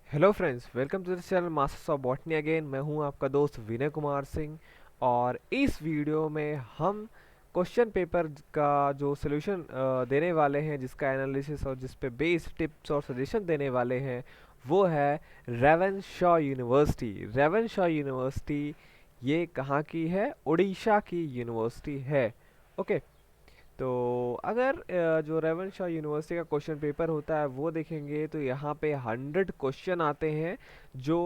Hello friends, welcome to the channel masters of botany again. मैं हूं आपका दोस्त विनय कुमार सिंह और इस वीडियो में हम क्वेश्चन पेपर का जो सोल्यूशन देने वाले हैं, जिसका एनालिसिस और जिस पे बेस्ड टिप्स और सजेशन देने वाले हैं, वो है रेवेनशॉ यूनिवर्सिटी। रेवेनशॉ यूनिवर्सिटी ये कहाँ की है? उड़ीसा की यूनिवर्सिटी है। ओके, तो अगर जो रेवेनशा यूनिवर्सिटी का क्वेश्चन पेपर होता है वो देखेंगे तो यहाँ पे 100 क्वेश्चन आते हैं जो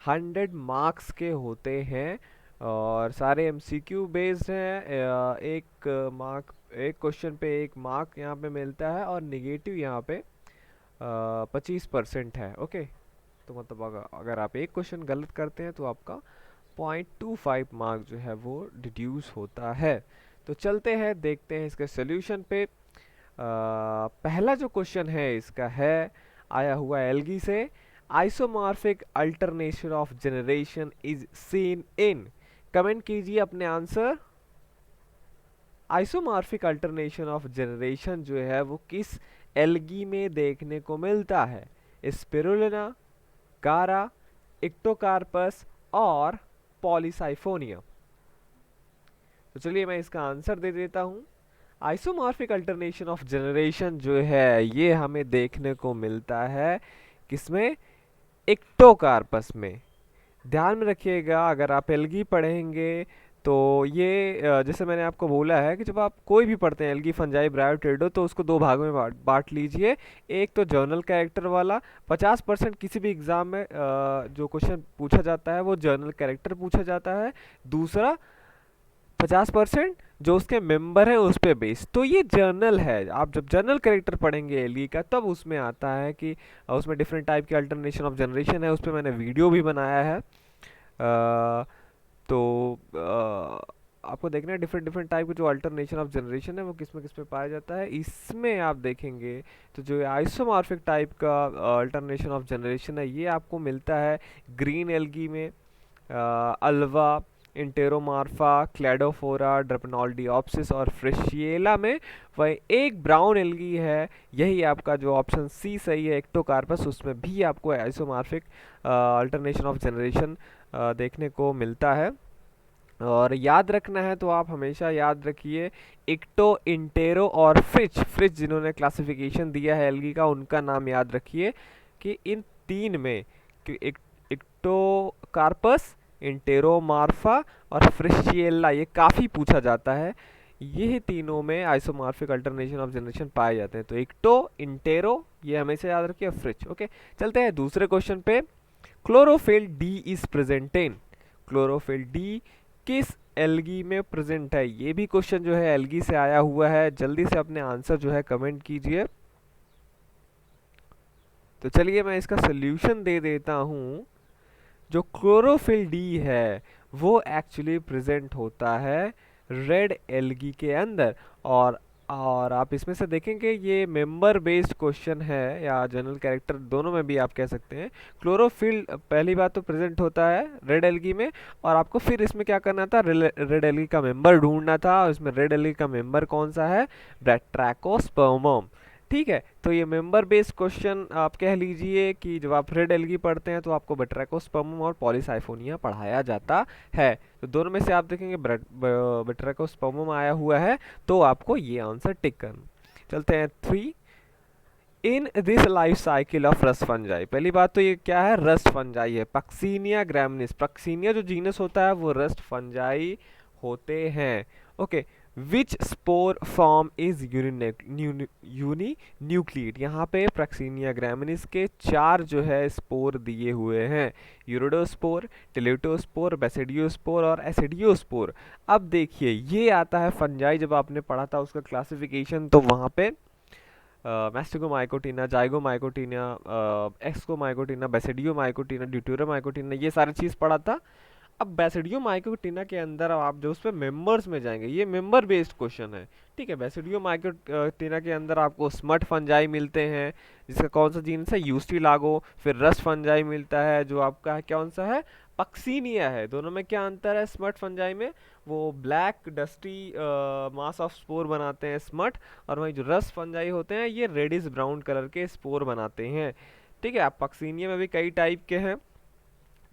100 मार्क्स के होते हैं और सारे एमसीक्यू बेस्ड हैं। एक क्वेश्चन पे 1 मार्क यहाँ पे मिलता है और निगेटिव यहाँ पे 25% है। ओके, तो मतलब अगर आप एक क्वेश्चन गलत करते हैं तो आपका 0.25 मार्क जो है वो डिड्यूस होता है। तो चलते हैं, देखते हैं इसके सोल्यूशन पे। पहला जो क्वेश्चन है इसका है आया हुआ एल्गी से। Isomorphic alternation of generation is seen in. Comment कीजिए अपने answer. Isomorphic alternation of generation जो है वो किस एल्गी में देखने को मिलता है? स्पिरुलिना, गारा, इक्टोकार्पस और पॉलीसाइफोनिया। तो चलिए मैं इसका आंसर दे देता हूँ। आइसोमॉर्फिक अल्टरनेशन ऑफ जनरेशन जो है ये हमें देखने को मिलता है किसमें? इक्टोकार्पस में। ध्यान में रखिएगा, अगर आप एल्गी पढ़ेंगे तो ये जैसे मैंने आपको बोला है कि जब आप कोई भी पढ़ते हैं एल्गी, फंजाई, ब्रायोटेडो, तो उसको दो भागों में बांट लीजिए। एक तो जर्नल कैरेक्टर वाला, 50% किसी भी एग्जाम में जो क्वेश्चन पूछा जाता है वो जर्नल कैरेक्टर पूछा जाता है। दूसरा 50% जो उसके मेंबर है उस पे बेस। तो ये जर्नल है। आप जब जर्नल कैरेक्टर पढ़ेंगे एलगी का तब उसमें आता है कि उसमें डिफरेंट टाइप की अल्टरनेशन ऑफ जनरेशन है। उस पर मैंने वीडियो भी बनाया है। तो आपको देखना है डिफरेंट डिफरेंट टाइप के जो अल्टरनेशन ऑफ जनरेशन है वो किस में पाया जाता है। इसमें आप देखेंगे तो जो आइसोमॉर्फिक टाइप का अल्टरनेशन ऑफ जनरेशन है ये आपको मिलता है ग्रीन एल्गी में, अल्वा, इंटेरोमार्फा, क्लैडोफोरा, ड्रपनॉल्डियोप्सिस और फ्रिशिएला में। वही एक ब्राउन एल्गी है, यही आपका जो ऑप्शन सी सही है, एक्टोकार्पस, उसमें भी आपको आइसोमॉर्फिक अल्टरनेशन ऑफ जनरेशन देखने को मिलता है। और याद रखना है तो आप हमेशा याद रखिए इक्टो, इंटेरो और फ्रिच। फ्रिच जिन्होंने क्लासिफिकेशन दिया है एल्गी का, उनका नाम याद रखिए कि इन तीन में कि इक्टोकार्पस, इंटेरोमार्फा और फ्रिशिएला ये काफ़ी पूछा जाता है। ये तीनों में आइसोमॉर्फिक अल्टरनेशन ऑफ जनरेशन पाए जाते हैं। तो इक्टो, इंटेरो ये हमेशा याद रखिए, फ्रिच। ओके, चलते हैं दूसरे क्वेश्चन पे। Chlorophyll D is present in. Chlorophyll D किस एल्गी में प्रेजेंट है? ये भी क्वेश्चन जो है एल्गी से आया हुआ है। जल्दी से अपने आंसर जो है कमेंट कीजिए। तो चलिए मैं इसका सोल्यूशन दे देता हूँ। जो क्लोरोफिल डी है वो एक्चुअली प्रेजेंट होता है रेड एल्गी के अंदर। और आप इसमें से देखेंगे ये मेंबर बेस्ड क्वेश्चन है या जनरल कैरेक्टर, दोनों में भी आप कह सकते हैं। क्लोरोफिल पहली बात तो प्रेजेंट होता है रेड एल्गी में, और आपको फिर इसमें क्या करना था? रेड एल्गी का मेंबर ढूंढना था। और इसमें रेड एल्गी का मेंबर कौन सा है? ब्रैट्रैकोस्पर्मम। ठीक है, तो ये मेंबर बेस्ड क्वेश्चन आप कह लीजिए कि जब आप रेड एल्गी पढ़ते हैं तो आपको बट्रैकोस्पर्मम और पॉलीसाइफोनिया पढ़ाया जाता है। तो दोनों में से आप देखेंगे बट्रैकोस्पर्मम आया हुआ है, तो आपको ये आंसर टिक करना। चलते हैं 3। In this life cycle of rust fungi. पहली बात तो ये क्या है? रस्ट फंजाई है। पक्सीनिया ग्रैमिनिस, पक्सीनिया जो जीनस होता है वो रस्ट फंजाई होते हैं। Okay, which spore form is uninucleate. यहाँ पे प्रक्सीनिया ग्रैमिनिस के 4 जो है स्पोर दिए हुए हैं: यूरोडोस्पोर, टेलेटोस्पोर, बेसिडियोस्पोर और एसिडियोस्पोर। अब देखिए ये आता है फंजाई, जब आपने पढ़ा था उसका क्लासिफिकेशन तो वहाँ पे मैस्टिगोमाइकोटिना, जाइगोमाइकोटिना, एक्सकोमाइकोटिना, बेसिडियोमाइकोटिना, ड्यूटेरोमाइकोटिना, ये सारी चीज़ पढ़ा था। अब बेसिडियोमाइकोटिना के अंदर अब आप जो उसमें मेंबर्स में जाएंगे, ये मेंबर बेस्ड क्वेश्चन है। ठीक है, बेसिडियोमाइकोटिना के अंदर आपको स्मट फंजाई मिलते हैं, जिसका कौन सा जीनस है? यूस्टिलागो। फिर रस्ट फंजाई मिलता है जो आपका कौन सा है? पक्सीनिया है। दोनों में क्या अंतर है? स्मट फंजाई में वो black dusty mass of spore बनाते हैं स्मट, और वही जो रस्ट फंजाई होते हैं ये रेडिश ब्राउन कलर के स्पोर बनाते हैं। ठीक है। अब पक्सिनिया में भी कई टाइप के हैं।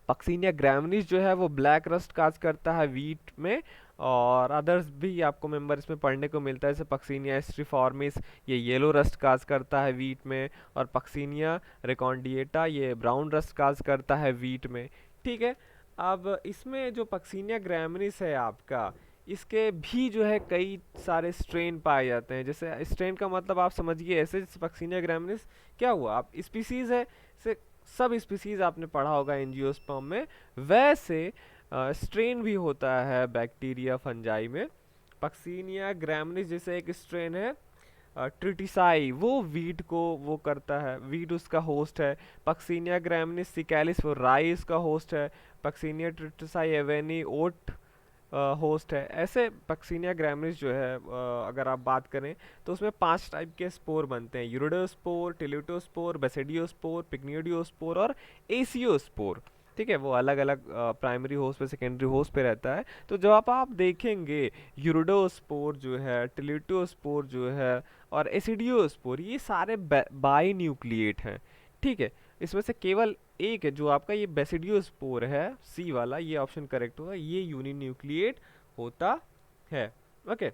पक्सिनिया ग्रैमिनीज जो है वो ब्लैक रस्ट काज करता है वीट में, और अदर्स भी आपको मेंबर इसमें पढ़ने को मिलता है, जैसे पक्सिनिया स्ट्रीफॉर्मिस ये येलो रस्ट काज करता है वीट में, और पक्सिनिया रेकॉन्डिएटा ये ब्राउन रस्ट काज करता है वीट में। ठीक है। अब इसमें जो पक्सिनिया ग्रैमिनीस है आपका, इसके भी जो है कई सारे स्ट्रेन पाए जाते हैं। जैसे स्ट्रेन का मतलब आप समझिए ऐसे, जैसे पक्सिनिया ग्रैमिनीस क्या हुआ, आप स्पीसीज है, से सब स्पीसीज आपने पढ़ा होगा एंजियोस्पर्म में, वैसे स्ट्रेन भी होता है बैक्टीरिया फंजाई में। पक्सिनिया ग्रैमिनीस जैसे एक स्ट्रेन है ट्रिटिसाई, वो वीट को वो करता है, वीट उसका होस्ट है। पक्सिनिया ग्रैमिनीस सिकैलिस वो राई उसका होस्ट है। पक्सिनिया ट्रिटिसाई एवेनी ओट होस्ट है। ऐसे पक्सिनिया ग्रैमिनीस जो है अगर आप बात करें तो उसमें 5 टाइप के स्पोर बनते हैं, यूरिडोस्पोर, टिल्यूटोस्पोर, बेसिडियोस्पोर, पिग्नियोडियोस्पोर और एसियोस्पोर। ठीक है, वो अलग अलग प्राइमरी होस्ट पे सेकेंडरी होस्ट पे रहता है। तो जब आप देखेंगे यूरिडोस्पोर जो है, टिल्यूटोस्पोर जो है और एसिडियोस्पोर, ये सारे बाई न्यूक्लिएट हैं। ठीक है, इसमें से केवल एक है जो आपका ये बेसिडियोस्पोर है, सी वाला, ये ऑप्शन करेक्ट होगा, ये यूनिन्यूक्लिएट होता है। ओके,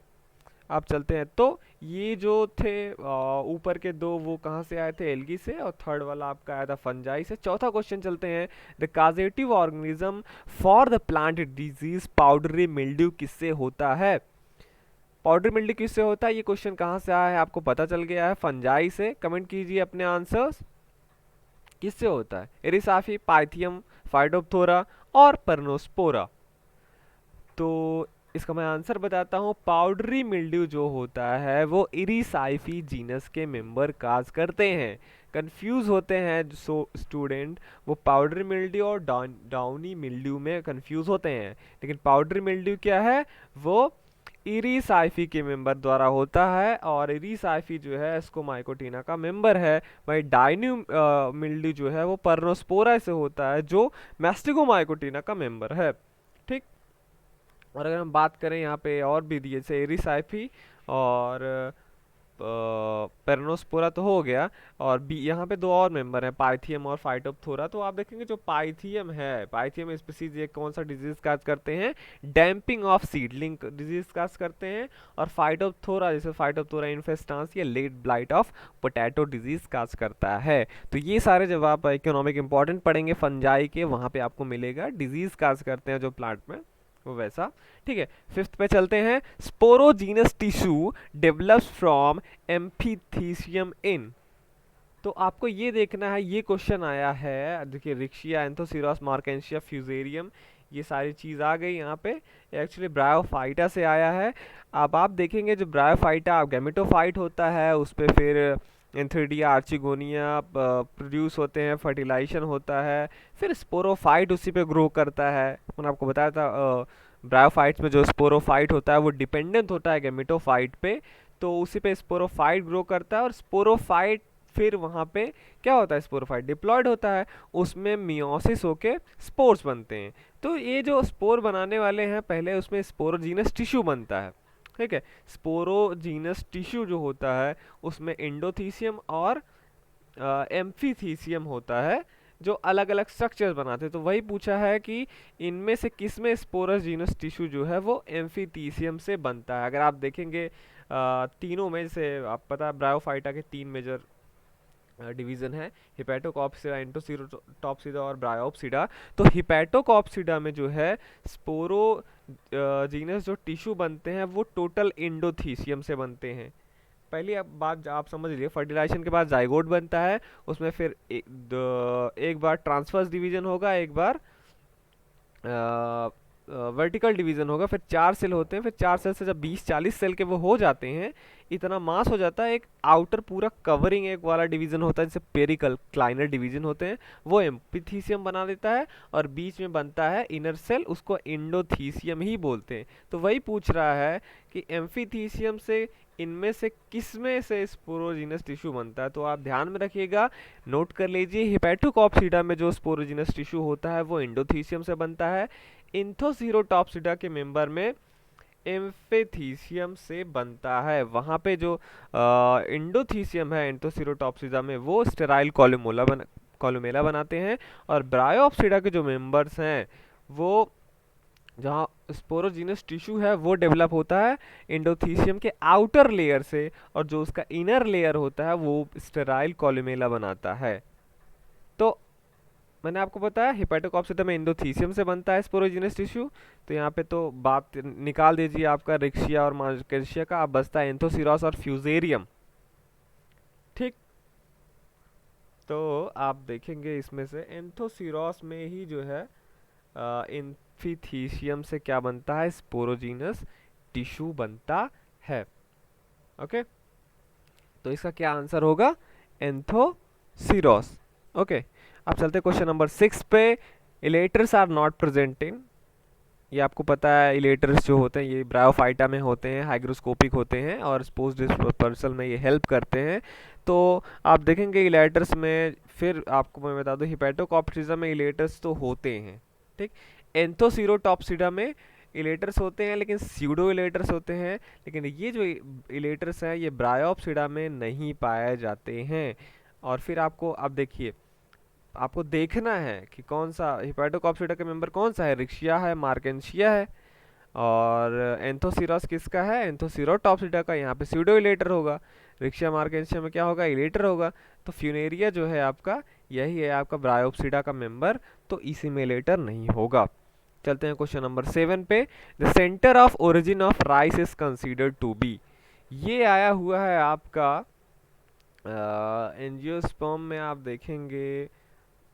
आप चलते हैं। तो ये जो थे ऊपर के दो वो कहाँ से आए थे, एल्गी से, और थर्ड वाला आपका आया था फंजाई से। चौथा क्वेश्चन चलते हैं, the causative organism for the plant disease powdery mildew किससे होता है? पाउडरी मिल्ड्यू किससे होता है, ये क्वेश्चन कहाँ से आया है आपको पता चल गया है, फंजाई से। कमेंट कीजिए अपने आंसर्स, किससे होता है? एरिसाफी, पाइथियम, फाइटोप्थोरा और परनोस्पोरा। तो इसका मैं आंसर बताता हूँ। पाउडरी मिल्ड्यू जो होता है वो इरिसाइफी जीनस के मेंबर काज करते हैं। कंफ्यूज होते हैं सो स्टूडेंट, वो पाउडरी मिल्ड्यू और डाउनी मिल्ड्यू में कंफ्यूज होते हैं, लेकिन पाउडरी मिल्ड्यू क्या है, वो इरिसाइफी के मेंबर द्वारा होता है, और इरिसाइफी जो है स्कोमाइकोटीना का मेंबर है। वही डाइन्यू मिल्ड्यू जो है वो परनोस्पोरा से होता है, जो मैस्टिगोमाइकोटीना का मेंबर है। ठीक। और अगर हम बात करें यहाँ पे और भी दिए, जैसे एरिसाइफी और पेरनोस्पोरा तो हो गया, और बी यहाँ पे दो और मेंबर हैं, पाइथियम और फाइटोप्थोरा। तो आप देखेंगे जो पाइथियम है, पाइथियम स्पीसीज ये कौन सा डिजीज काज करते हैं, damping off seedling disease cause करते हैं। और फाइटोप्थोरा, जैसे फाइटोप्थोरा इन्फेस्टांस, ये late blight of potato disease cause करता है। तो ये सारे जब आप इकोनॉमिक इंपॉर्टेंट पढ़ेंगे फंजाई के, वहाँ पे आपको मिलेगा डिजीज काज करते हैं जो प्लांट में, वो वैसा। ठीक है, फिफ्थ पे चलते हैं, sporogenous tissue develops from amphithecium in. तो आपको ये देखना है, ये क्वेश्चन आया है, देखिए रिक्शिया, एंथोसिरोस, मार्केंशिया, फ्यूजेरियम, ये सारी चीज़ आ गई यहाँ पे। एक्चुअली ब्रायोफाइटा से आया है। अब आप देखेंगे जो ब्रायोफाइटा गैमेटोफाइट होता है, उस पर फिर एंथ्रेडिया, आर्चिगोनिया प्रोड्यूस होते हैं, फर्टिलाइजेशन होता है, फिर स्पोरोफाइट उसी पे ग्रो करता है। मैंने आपको बताया था ब्रायोफाइट्स में जो स्पोरोफाइट होता है वो डिपेंडेंट होता है गैमेटोफाइट पे, तो उसी पे स्पोरोफाइट ग्रो करता है, और स्पोरोफाइट फिर वहाँ पे क्या होता है, स्पोरोफाइट डिप्लॉयड होता है, उसमें मियोसिस होके स्पोर्स बनते हैं। तो ये जो स्पोर बनाने वाले हैं, पहले उसमें स्पोरोजीनस टिश्यू बनता है। ठीक है, स्पोरोजीनस टिश्यू जो होता है उसमें एंडोथीसियम और एम्फीथीसियम होता है, जो अलग अलग स्ट्रक्चर्स बनाते हैं। तो वही पूछा है कि इनमें से किस में स्पोरोजीनस टिश्यू जो है वो एम्फीथीसियम से बनता है। अगर आप देखेंगे तीनों में, जैसे आप पता है ब्रायोफाइटा के 3 मेजर डिवीजन है, हिपैटोकॉप्सिडा, एंटोसिरोटॉप्सिडा और ब्रायोप्सिडा। तो हिपैटोकॉप्सिडा में जो है स्पोरो जीनस जो टिश्यू बनते हैं वो टोटल एंडोथीसियम से बनते हैं। पहली अब बात आप समझ लीजिए, फर्टिलाइजेशन के बाद जाइगोट बनता है, उसमें फिर एक बार ट्रांसफर्स डिवीजन होगा, एक बार वर्टिकल डिवीजन होगा, फिर 4 सेल होते हैं, फिर 4 सेल से जब 20-40 सेल के वो हो जाते हैं, इतना मास हो जाता है, एक आउटर पूरा कवरिंग एक वाला डिवीजन होता है जिसे पेरिकल क्लाइनर डिवीजन होते हैं, वो एम्पिथीसियम बना देता है, और बीच में बनता है इनर सेल, उसको एंडोथीसियम ही बोलते हैं। तो वही पूछ रहा है कि एम्फीथीसियम से इनमें से किसमें से स्पोरोजीनस टिश्यू बनता है। तो आप ध्यान में रखिएगा, नोट कर लीजिए, हिपैटोकॉप्सिडा में जो स्पोरोजीनस टिश्यू होता है वो एंडोथीसियम से बनता है, इंथोसिरोटॉप्सिडा के मेंबर में एम्फीथीसियम से बनता है। वहाँ पे जो एंडोथीसियम है एंथोसिरोटॉप्सिडा में, वो स्टेराइल कॉलमोला कॉलुमेला बनाते हैं। और ब्रायोप्सिडा के जो मेंबर्स हैं वो जहाँ स्पोरोजीनस टिश्यू है वो डेवलप होता है एंडोथीसियम के आउटर लेयर से, और जो उसका इनर लेयर होता है वो स्टेराइल कॉलुमेला बनाता है। तो मैंने आपको बताया हिपैटोकॉप्सिटा में एंडोथीसियम से बनता है स्पोरोजीनस टिश्यू। तो यहाँ पे तो बात निकाल दीजिए आपका रिक्शिया और मार्केशिया का, अब बचता है एंथोसिरोस और फ्यूजेरियम। ठीक, तो आप देखेंगे इसमें से एंथोसिरोस में ही जो है इन्फीथीसियम से क्या बनता है, स्पोरोजीनस टिश्यू बनता है। ओके, तो इसका क्या आंसर होगा, एंथोसिरोस। ओके, अब चलते क्वेश्चन नंबर 6 पे। Elaters are not present in, ये आपको पता है इलेटर्स जो होते हैं ये ब्रायोफाइटा में होते हैं, हाइग्रोस्कोपिक होते हैं और स्पोर्स डिस्पर्सल में ये हेल्प करते हैं। तो आप देखेंगे इलेटर्स में, फिर आपको मैं बता दूं हिपैटोकॉप्सिटा में इलेटर्स तो होते हैं, ठीक। एंथोसिरोटॉप्सिडा में इलेटर्स होते हैं लेकिन स्यूडो इलेटर्स होते हैं, लेकिन ये जो इलेटर्स हैं ये ब्रायोप्सिडा में नहीं पाए जाते हैं। और फिर आपको अब देखिए, आपको देखना है कि कौन सा हिपैटोकॉप्सिटा का मेंबर कौन सा है, रिक्शिया है, मार्केंशिया है, और एंथोसिरोस किसका है, एंथोसिरोटॉप्सिटा का। यहाँ पे स्यूडो इलेटर होगा, रिक्शिया मार्केंशिया में क्या होगा, इलेटर होगा। तो फ्यूनेरिया जो है आपका, यही है आपका ब्रायोप्सिडा का मेंबर, तो इसी में इलेटर नहीं होगा। चलते हैं क्वेश्चन नंबर 7 पे। The centre of origin of rice is considered to be, ये आया हुआ है आपका एंजियोस्पर्म में। आप देखेंगे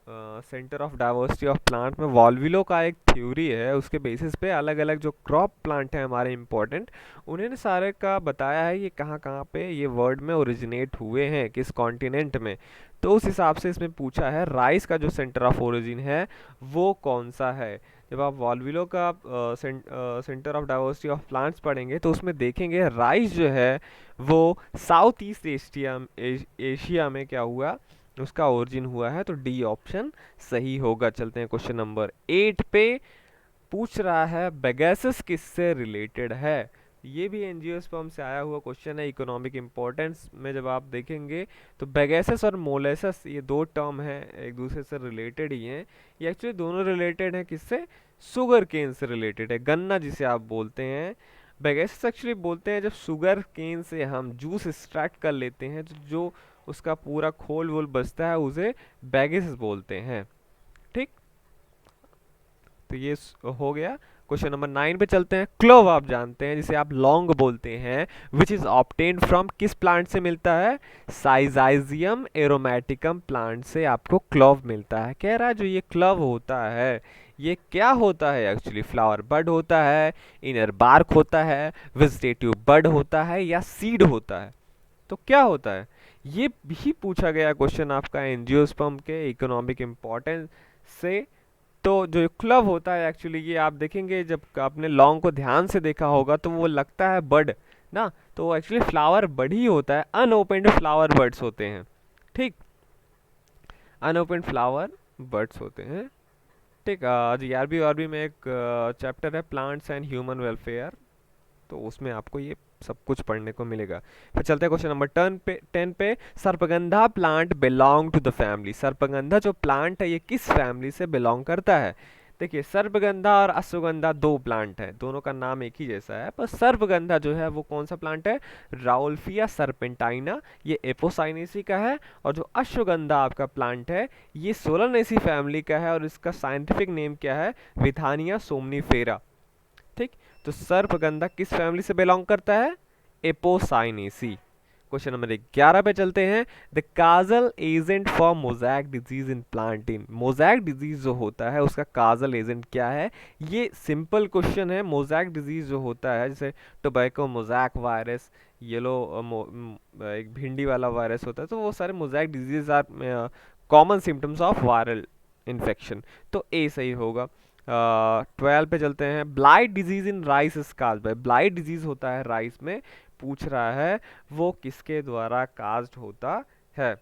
centre of diversity of plant में वॉल्विलो का एक थ्योरी है, उसके बेसिस पे अलग अलग जो क्रॉप प्लांट हैं हमारे इंपॉर्टेंट, उन्होंने सारे का बताया है ये कहाँ कहाँ पे ये वर्ल्ड में ओरिजिनेट हुए हैं, किस कॉन्टिनेंट में। तो उस हिसाब से इसमें पूछा है राइस का जो सेंटर ऑफ ओरिजिन है वो कौन सा है। जब आप वॉल्विलो का centre of diversity of plants पढ़ेंगे तो उसमें देखेंगे राइस जो है वो साउथ ईस्ट एशिया में क्या हुआ, उसका ओरिजिन हुआ है। तो डी ऑप्शन सही होगा। चलते हैं क्वेश्चन नंबर 8 पे। पूछ रहा है बेगेसिस किससे रिलेटेड है, ये भी एंजियोस्पर्म से आया हुआ क्वेश्चन है। इकोनॉमिक इंपॉर्टेंस में जब आप देखेंगे तो बेगेसिस और मोलेसिस ये दो टर्म हैं, एक दूसरे से रिलेटेड ही हैं। ये एक्चुअली दोनों रिलेटेड हैं किससे, शुगर केन से रिलेटेड है, गन्ना जिसे आप बोलते हैं। बेगेसिस एक्चुअली बोलते हैं जब शुगर केन से हम जूस एक्सट्रैक्ट कर लेते हैं तो जो उसका पूरा खोल वोल बचता है उसे बेगेसिस बोलते हैं, ठीक। तो ये हो गया। क्वेश्चन नंबर 9 पे चलते हैं। क्लोव आप जानते हैं जिसे आप लौंग बोलते हैं, विच इज ऑब्टेन्ड फ्रॉम किस प्लांट से मिलता है, साइजाइजियम एरोमेटिकम प्लांट से आपको क्लोव मिलता है। कह रहा है जो ये क्लोव होता है ये क्या होता है, एक्चुअली फ्लावर बड होता है, इनर बार्क होता है, वेजिटेटिव बड होता है, या सीड होता है। तो क्या होता है, ये भी पूछा गया क्वेश्चन आपका एंजियोस्पर्म के इकोनॉमिक इंपॉर्टेंस से। तो जो क्लव होता है एक्चुअली ये आप देखेंगे जब आपने लॉन्ग को ध्यान से देखा होगा तो वो लगता है बड ना, तो वो एक्चुअली फ्लावर बड ही होता है, अनओपेंड फ्लावर बर्ड्स होते हैं, ठीक, अनओपेंड फ्लावर बर्ड्स होते हैं, ठीक। जीआरबी आरबी में एक चैप्टर है प्लांट्स एंड ह्यूमन वेलफेयर, तो उसमें आपको ये सब कुछ पढ़ने को मिलेगा। फिर चलते हैं क्वेश्चन नंबर 10 पे। Sarpagandha plant belong to the family, सर्पगंधा जो प्लांट है ये किस फैमिली से बिलोंग करता है। देखिए सर्पगंधा और अश्वगंधा दो प्लांट है, दोनों का नाम एक ही जैसा है, पर सर्पगंधा जो है वो कौन सा प्लांट है, राउल्फिया सर्पेंटाइना, ये एपोसाइनेसी का है। और जो अश्वगंधा आपका प्लांट है ये सोलानेसी फैमिली का है, और इसका साइंटिफिक नेम क्या है, विथानिया सोमनीफेरा, ठीक। तो सर्पगंधा किस फैमिली से बिलोंग करता है, एपोसाइनेसी। क्वेश्चन नंबर 11 पे चलते हैं। The causal agent for mosaic disease in plantain, mosaic disease जो होता है उसका काजल एजेंट क्या है। ये सिंपल क्वेश्चन है। मोजैक डिजीज जो होता है जैसे टोबैको मोजैक वायरस, येलो एक भिंडी वाला वायरस होता है, तो वो सारे mosaic disease are common symptoms of viral infection, तो ए सही होगा। 12 पे चलते हैं। Blight disease in rice is caused by, blight disease होता है राइस में, पूछ रहा है वो किसके द्वारा काज्ड होता है।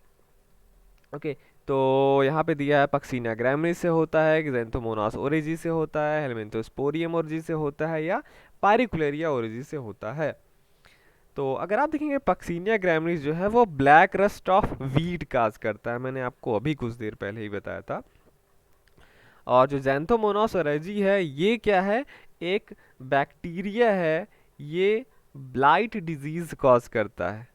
ओके, तो यहाँ पे दिया है पक्सीना ग्रामिनीज से होता है, ज़ैंथोमोनास ओरिजी से होता है, हेलमिंथोस्पोरियम ओरिजी से होता है, या पारिकुलेरिया ओरिजी से होता है। तो अगर आप देखेंगे पक्सिनिया ग्रैमिनीज जो है वो ब्लैक रस्ट ऑफ वीट काज करता है, मैंने आपको अभी कुछ देर पहले ही बताया था। और जो ज़ैंथोमोनास ओरैजी है ये क्या है, एक बैक्टीरिया है, ये ब्लाइट डिजीज कॉज करता है।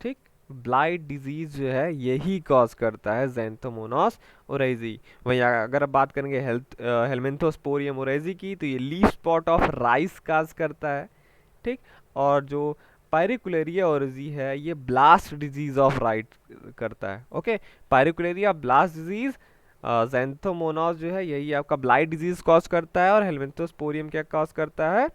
ठीक, ब्लाइट डिजीज जो है यही कॉज करता है ज़ैंथोमोनास ओरैजी। वहीं अगर आप बात करेंगे हेलमिंथोस्पोरियम ओरैजी की, तो ये लीफ स्पॉट ऑफ राइस काज करता है। ठीक, और जो पायरिकुलेरिया ओरैजी है ये ब्लास्ट डिजीज ऑफ राइट करता है। ओके, पायरिकुलेरिया ब्लास्ट डिजीज, ज़ैंथोमोनास जो है यही आपका ब्लाइट डिजीज कॉज करता है, और हेलमिंथोस्पोरियम क्या कॉज करता है,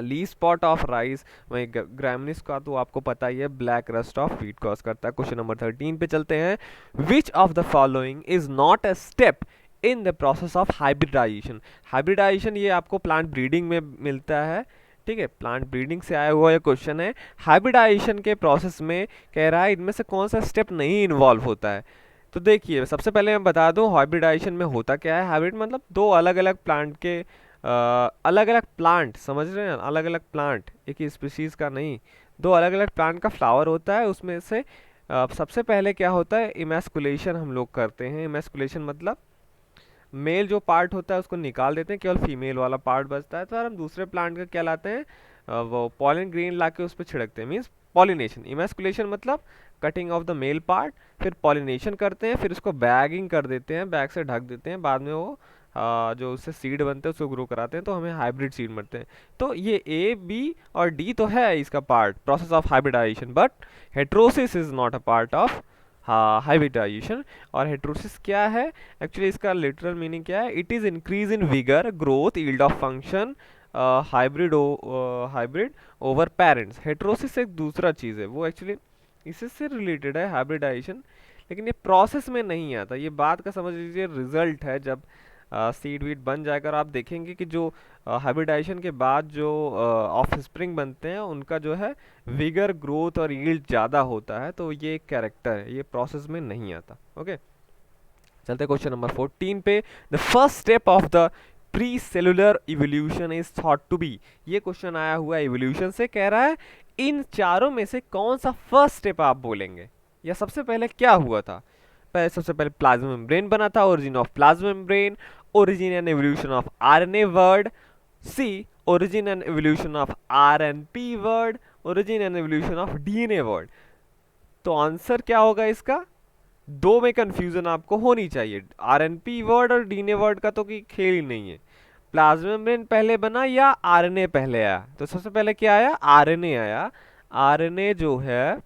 ली स्पॉट ऑफ राइस। वहीं ग्रामिनीज का तो आपको पता ही है, black rust of wheat cause करता है। क्वेश्चन नंबर 13 पे चलते हैं। Which of the following is not a step in the process of hybridization. Hybridization ये आपको प्लांट ब्रीडिंग में मिलता है। ठीक है, प्लांट ब्रीडिंग से आया हुआ ये क्वेश्चन है। हाइब्रिडाइजेशन के प्रोसेस में कह रहा है इनमें से कौन सा स्टेप नहीं इन्वॉल्व होता है। तो देखिए, सबसे पहले मैं बता दूं हाइब्रिडाइजेशन में होता क्या है। हाइब्रिड मतलब दो अलग अलग प्लांट के अलग अलग प्लांट, समझ रहे हैं, अलग अलग प्लांट, एक ही स्पीशीज़ का नहीं, दो अलग अलग प्लांट का फ्लावर होता है। उसमें से सबसे पहले क्या होता है, इमैस्कुलेशन हम लोग करते हैं। इमैस्कुलेशन मतलब मेल जो पार्ट होता है उसको निकाल देते हैं, केवल फीमेल वाला पार्ट बचता है। तो हम दूसरे प्लांट का क्या लाते हैं, वो पॉलन ग्रेन ला के उस पर छिड़कते हैं, मीन्स पॉलिनेशन। इमैस्कुलेशन मतलब cutting of the male part, फिर पॉलिनेशन करते हैं, फिर उसको बैगिंग कर देते हैं, बैग से ढक देते हैं, बाद में वो जो उससे सीड बनते हैं उसको ग्रो कराते हैं, तो हमें हाइब्रिड सीड मिलते हैं। तो ये ए बी और डी तो है इसका part, process of hybridization, but heterosis is not a part of hybridization. और हेट्रोसिस क्या है, एक्चुअली इसका लिटरल मीनिंग क्या है, it is increase in vigour, growth, yield of function, hybrid over parents. Heterosis एक दूसरा चीज़ है, वो एक्चुअली इससे रिलेटेड है हाइब्रिडाइजेशन, लेकिन ये प्रोसेस में नहीं आता। ये बात का समझ लीजिए रिजल्ट है, जब सीड वीड बन जाएगा और आप देखेंगे कि जो हाइब्रिडाइजेशन के बाद जो ऑफ स्प्रिंग बनते हैं उनका जो है विगर, ग्रोथ और यील्ड ज़्यादा होता है। तो ये एक कैरेक्टर है, ये प्रोसेस में नहीं आता। ओके, चलते क्वेश्चन नंबर 14 पे। The first step of the pre cellular evolution is thought to be. ये क्वेश्चन आया हुआ है इवोल्यूशन से, कह रहा है इन चारों में से कौन सा फर्स्ट स्टेप आप बोलेंगे, या सबसे पहले क्या हुआ था। सबसे पहले प्लाज्मा मेम्ब्रेन बना था, origin of plasma membrane, origin and evolution of RNA word, C origin and evolution of RNP word, origin and evolution of DNA word। तो आंसर क्या होगा इसका, दो में कंफ्यूजन आपको होनी चाहिए, RNP वर्ड और DNA वर्ड का तो कोई खेल ही नहीं है। प्लाज्मा मेम्ब्रेन पहले बना या RNA पहले आया, तो सबसे पहले क्या आया, RNA आया। RNA जो है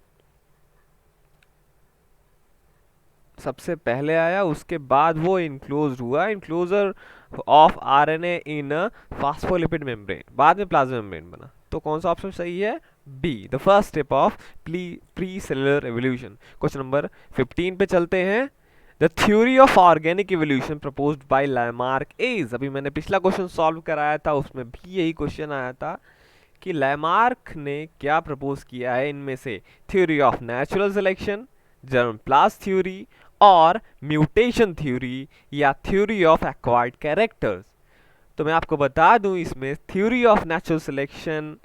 सबसे पहले आया, उसके बाद वो इनक्लोज हुआ, enclosure of RNA in phospholipid membrane, बाद में प्लाज्मा मेम्ब्रेन बना। तो कौन सा ऑप्शन सही है, B, the first step of pre cellular evolution. Question number 15 पे चलते हैं। The theory of organic evolution proposed by Lamarck is. अभी मैंने पिछला क्वेश्चन सॉल्व कराया था, उसमें भी यही क्वेश्चन आया था कि लैमार्क ने क्या प्रपोज किया है इनमें से, theory of natural selection, germ प्लास्ट theory, और म्यूटेशन थ्योरी, या थ्योरी ऑफ एक्वायर्ड कैरेक्टर्स। तो मैं आपको बता दूं, इसमें theory of natural selection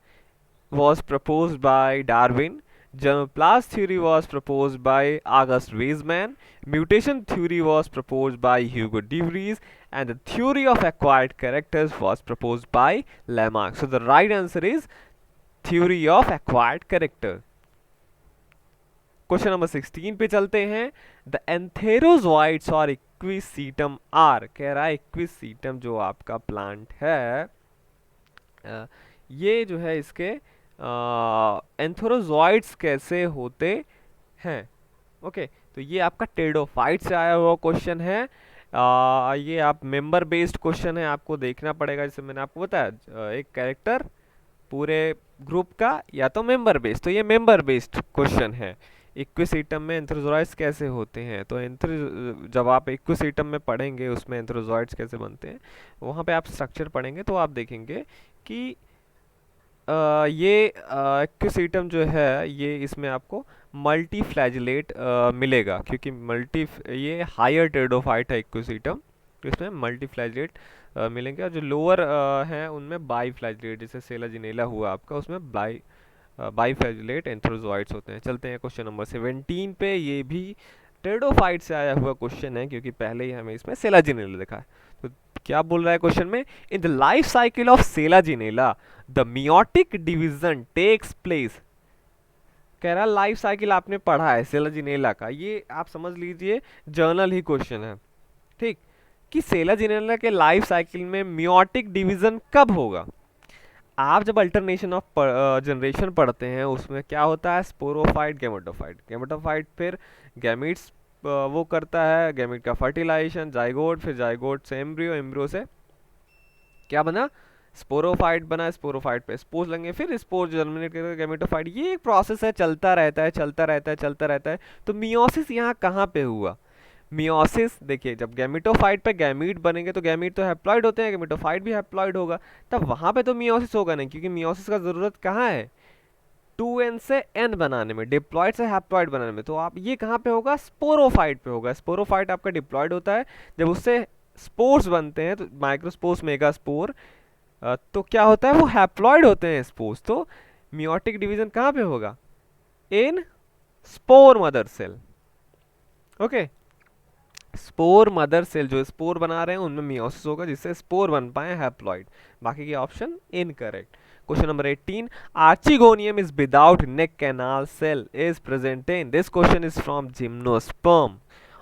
was proposed by Darwin, germplasm theory was proposed by August Weismann, mutation theory was proposed by Hugo de Vries, and the theory of acquired characters was proposed by Lamarck. So the right answer is theory of acquired character। Question number 16 पे चलते हैं। The एंथेरोजोइड्स और equisetum are, कह रहा है equisetum जो आपका plant है, ये जो है इसके एंथेरोजोइड्स कैसे होते हैं। ओके, तो ये आपका टेरिडोफाइट से आया हुआ क्वेश्चन है। ये आप मेंबर बेस्ड क्वेश्चन है, आपको देखना पड़ेगा, जैसे मैंने आपको बताया एक कैरेक्टर पूरे ग्रुप का, या तो मेंबर बेस्ड, तो ये मेंबर बेस्ड क्वेश्चन है। इक्विसीटम में एंथ्रोजोइड्स कैसे होते हैं, तो जब आप इक्विसीटम में पढ़ेंगे उसमें एंथ्रोजोइड्स कैसे बनते हैं, वहाँ पे आप स्ट्रक्चर पढ़ेंगे तो आप देखेंगे कि ये इक्विसीटम जो है ये इसमें आपको मल्टी फ्लैजिलेट मिलेगा, क्योंकि ये हायर टेरिडोफाइट है इक्विसीटम। तो इसमें मल्टी फ्लैजिलेट मिलेंगे, और जो लोअर हैं उनमें बाई फ्लैजिलेट, जैसे सेलाजिनेला हुआ आपका, उसमें बाईफ्लैजिलेट एंथ्रोजोइड्स होते हैं। चलते हैं क्वेश्चन नंबर 17 पे। ये भी टेरिडोफाइट से आया हुआ क्वेश्चन है, क्योंकि पहले ही हमें इसमें सेलाजिनेला लिखा है। तो क्या बोल रहा है क्वेश्चन में, in the life cycle of Selaginella the meiotic division takes place. कह रहा लाइफ साइकिल आपने पढ़ा है सेलाजिनेला का, ये आप समझ लीजिए जर्नल ही क्वेश्चन है, ठीक, कि सेलाजिनेला के लाइफ साइकिल में मियोटिक डिवीजन कब होगा। आप जब अल्टरनेशन ऑफ जनरेशन पढ़ते हैं उसमें क्या होता है, स्पोरोफाइट गैमेटोफाइट, गैमेटोफाइट फिर गैमीट्स वो करता है, गैमीट का फर्टिलाइजेशन, जाइगोट, फिर जाइगोट से एम्ब्रियो, एम्ब्रियो से क्या बना, स्पोरोफाइट बना, स्पोरोफाइट पे स्पोर्स लेंगे, फिर स्पोर जर्मिनेट करके गैमेटोफाइट। ये एक प्रोसेस है, चलता रहता है, चलता रहता है, चलता रहता है। तो मियोसिस यहाँ कहाँ पे हुआ, मियोसिस देखिए, जब गैमेटोफाइट पे गैमीट बनेंगे तो गैमीट तो हैप्लॉइड होते हैं, गैमेटोफाइट भी हैप्लॉइड होगा, तब वहां पे तो मियोसिस होगा नहीं, क्योंकि मियोसिस का जरूरत कहाँ है, 2n से n बनाने में, डिप्लॉइड से हैप्लॉइड बनाने में। तो आप ये कहाँ पे होगा, स्पोरोफाइट पे होगा। स्पोरोफाइट आपका डिप्लॉइड होता है, जब उससे स्पोर्स बनते हैं, तो माइक्रोस्पोर्स, मेगास्पोर, तो क्या होता है, वो हैप्लॉइड होते हैं स्पोर्स। तो मियोटिक डिवीजन कहाँ पे होगा, in spore mother cell. Okay, spore mother cell, जो स्पोर बना रहे हैं उनमें मियोसिस होगा, जिससे स्पोर बन पाए हैप्लॉइड। बाकी के option incorrect. Question number 18, archegonium is without neck canal cell is present in, this question is from gymnosperm.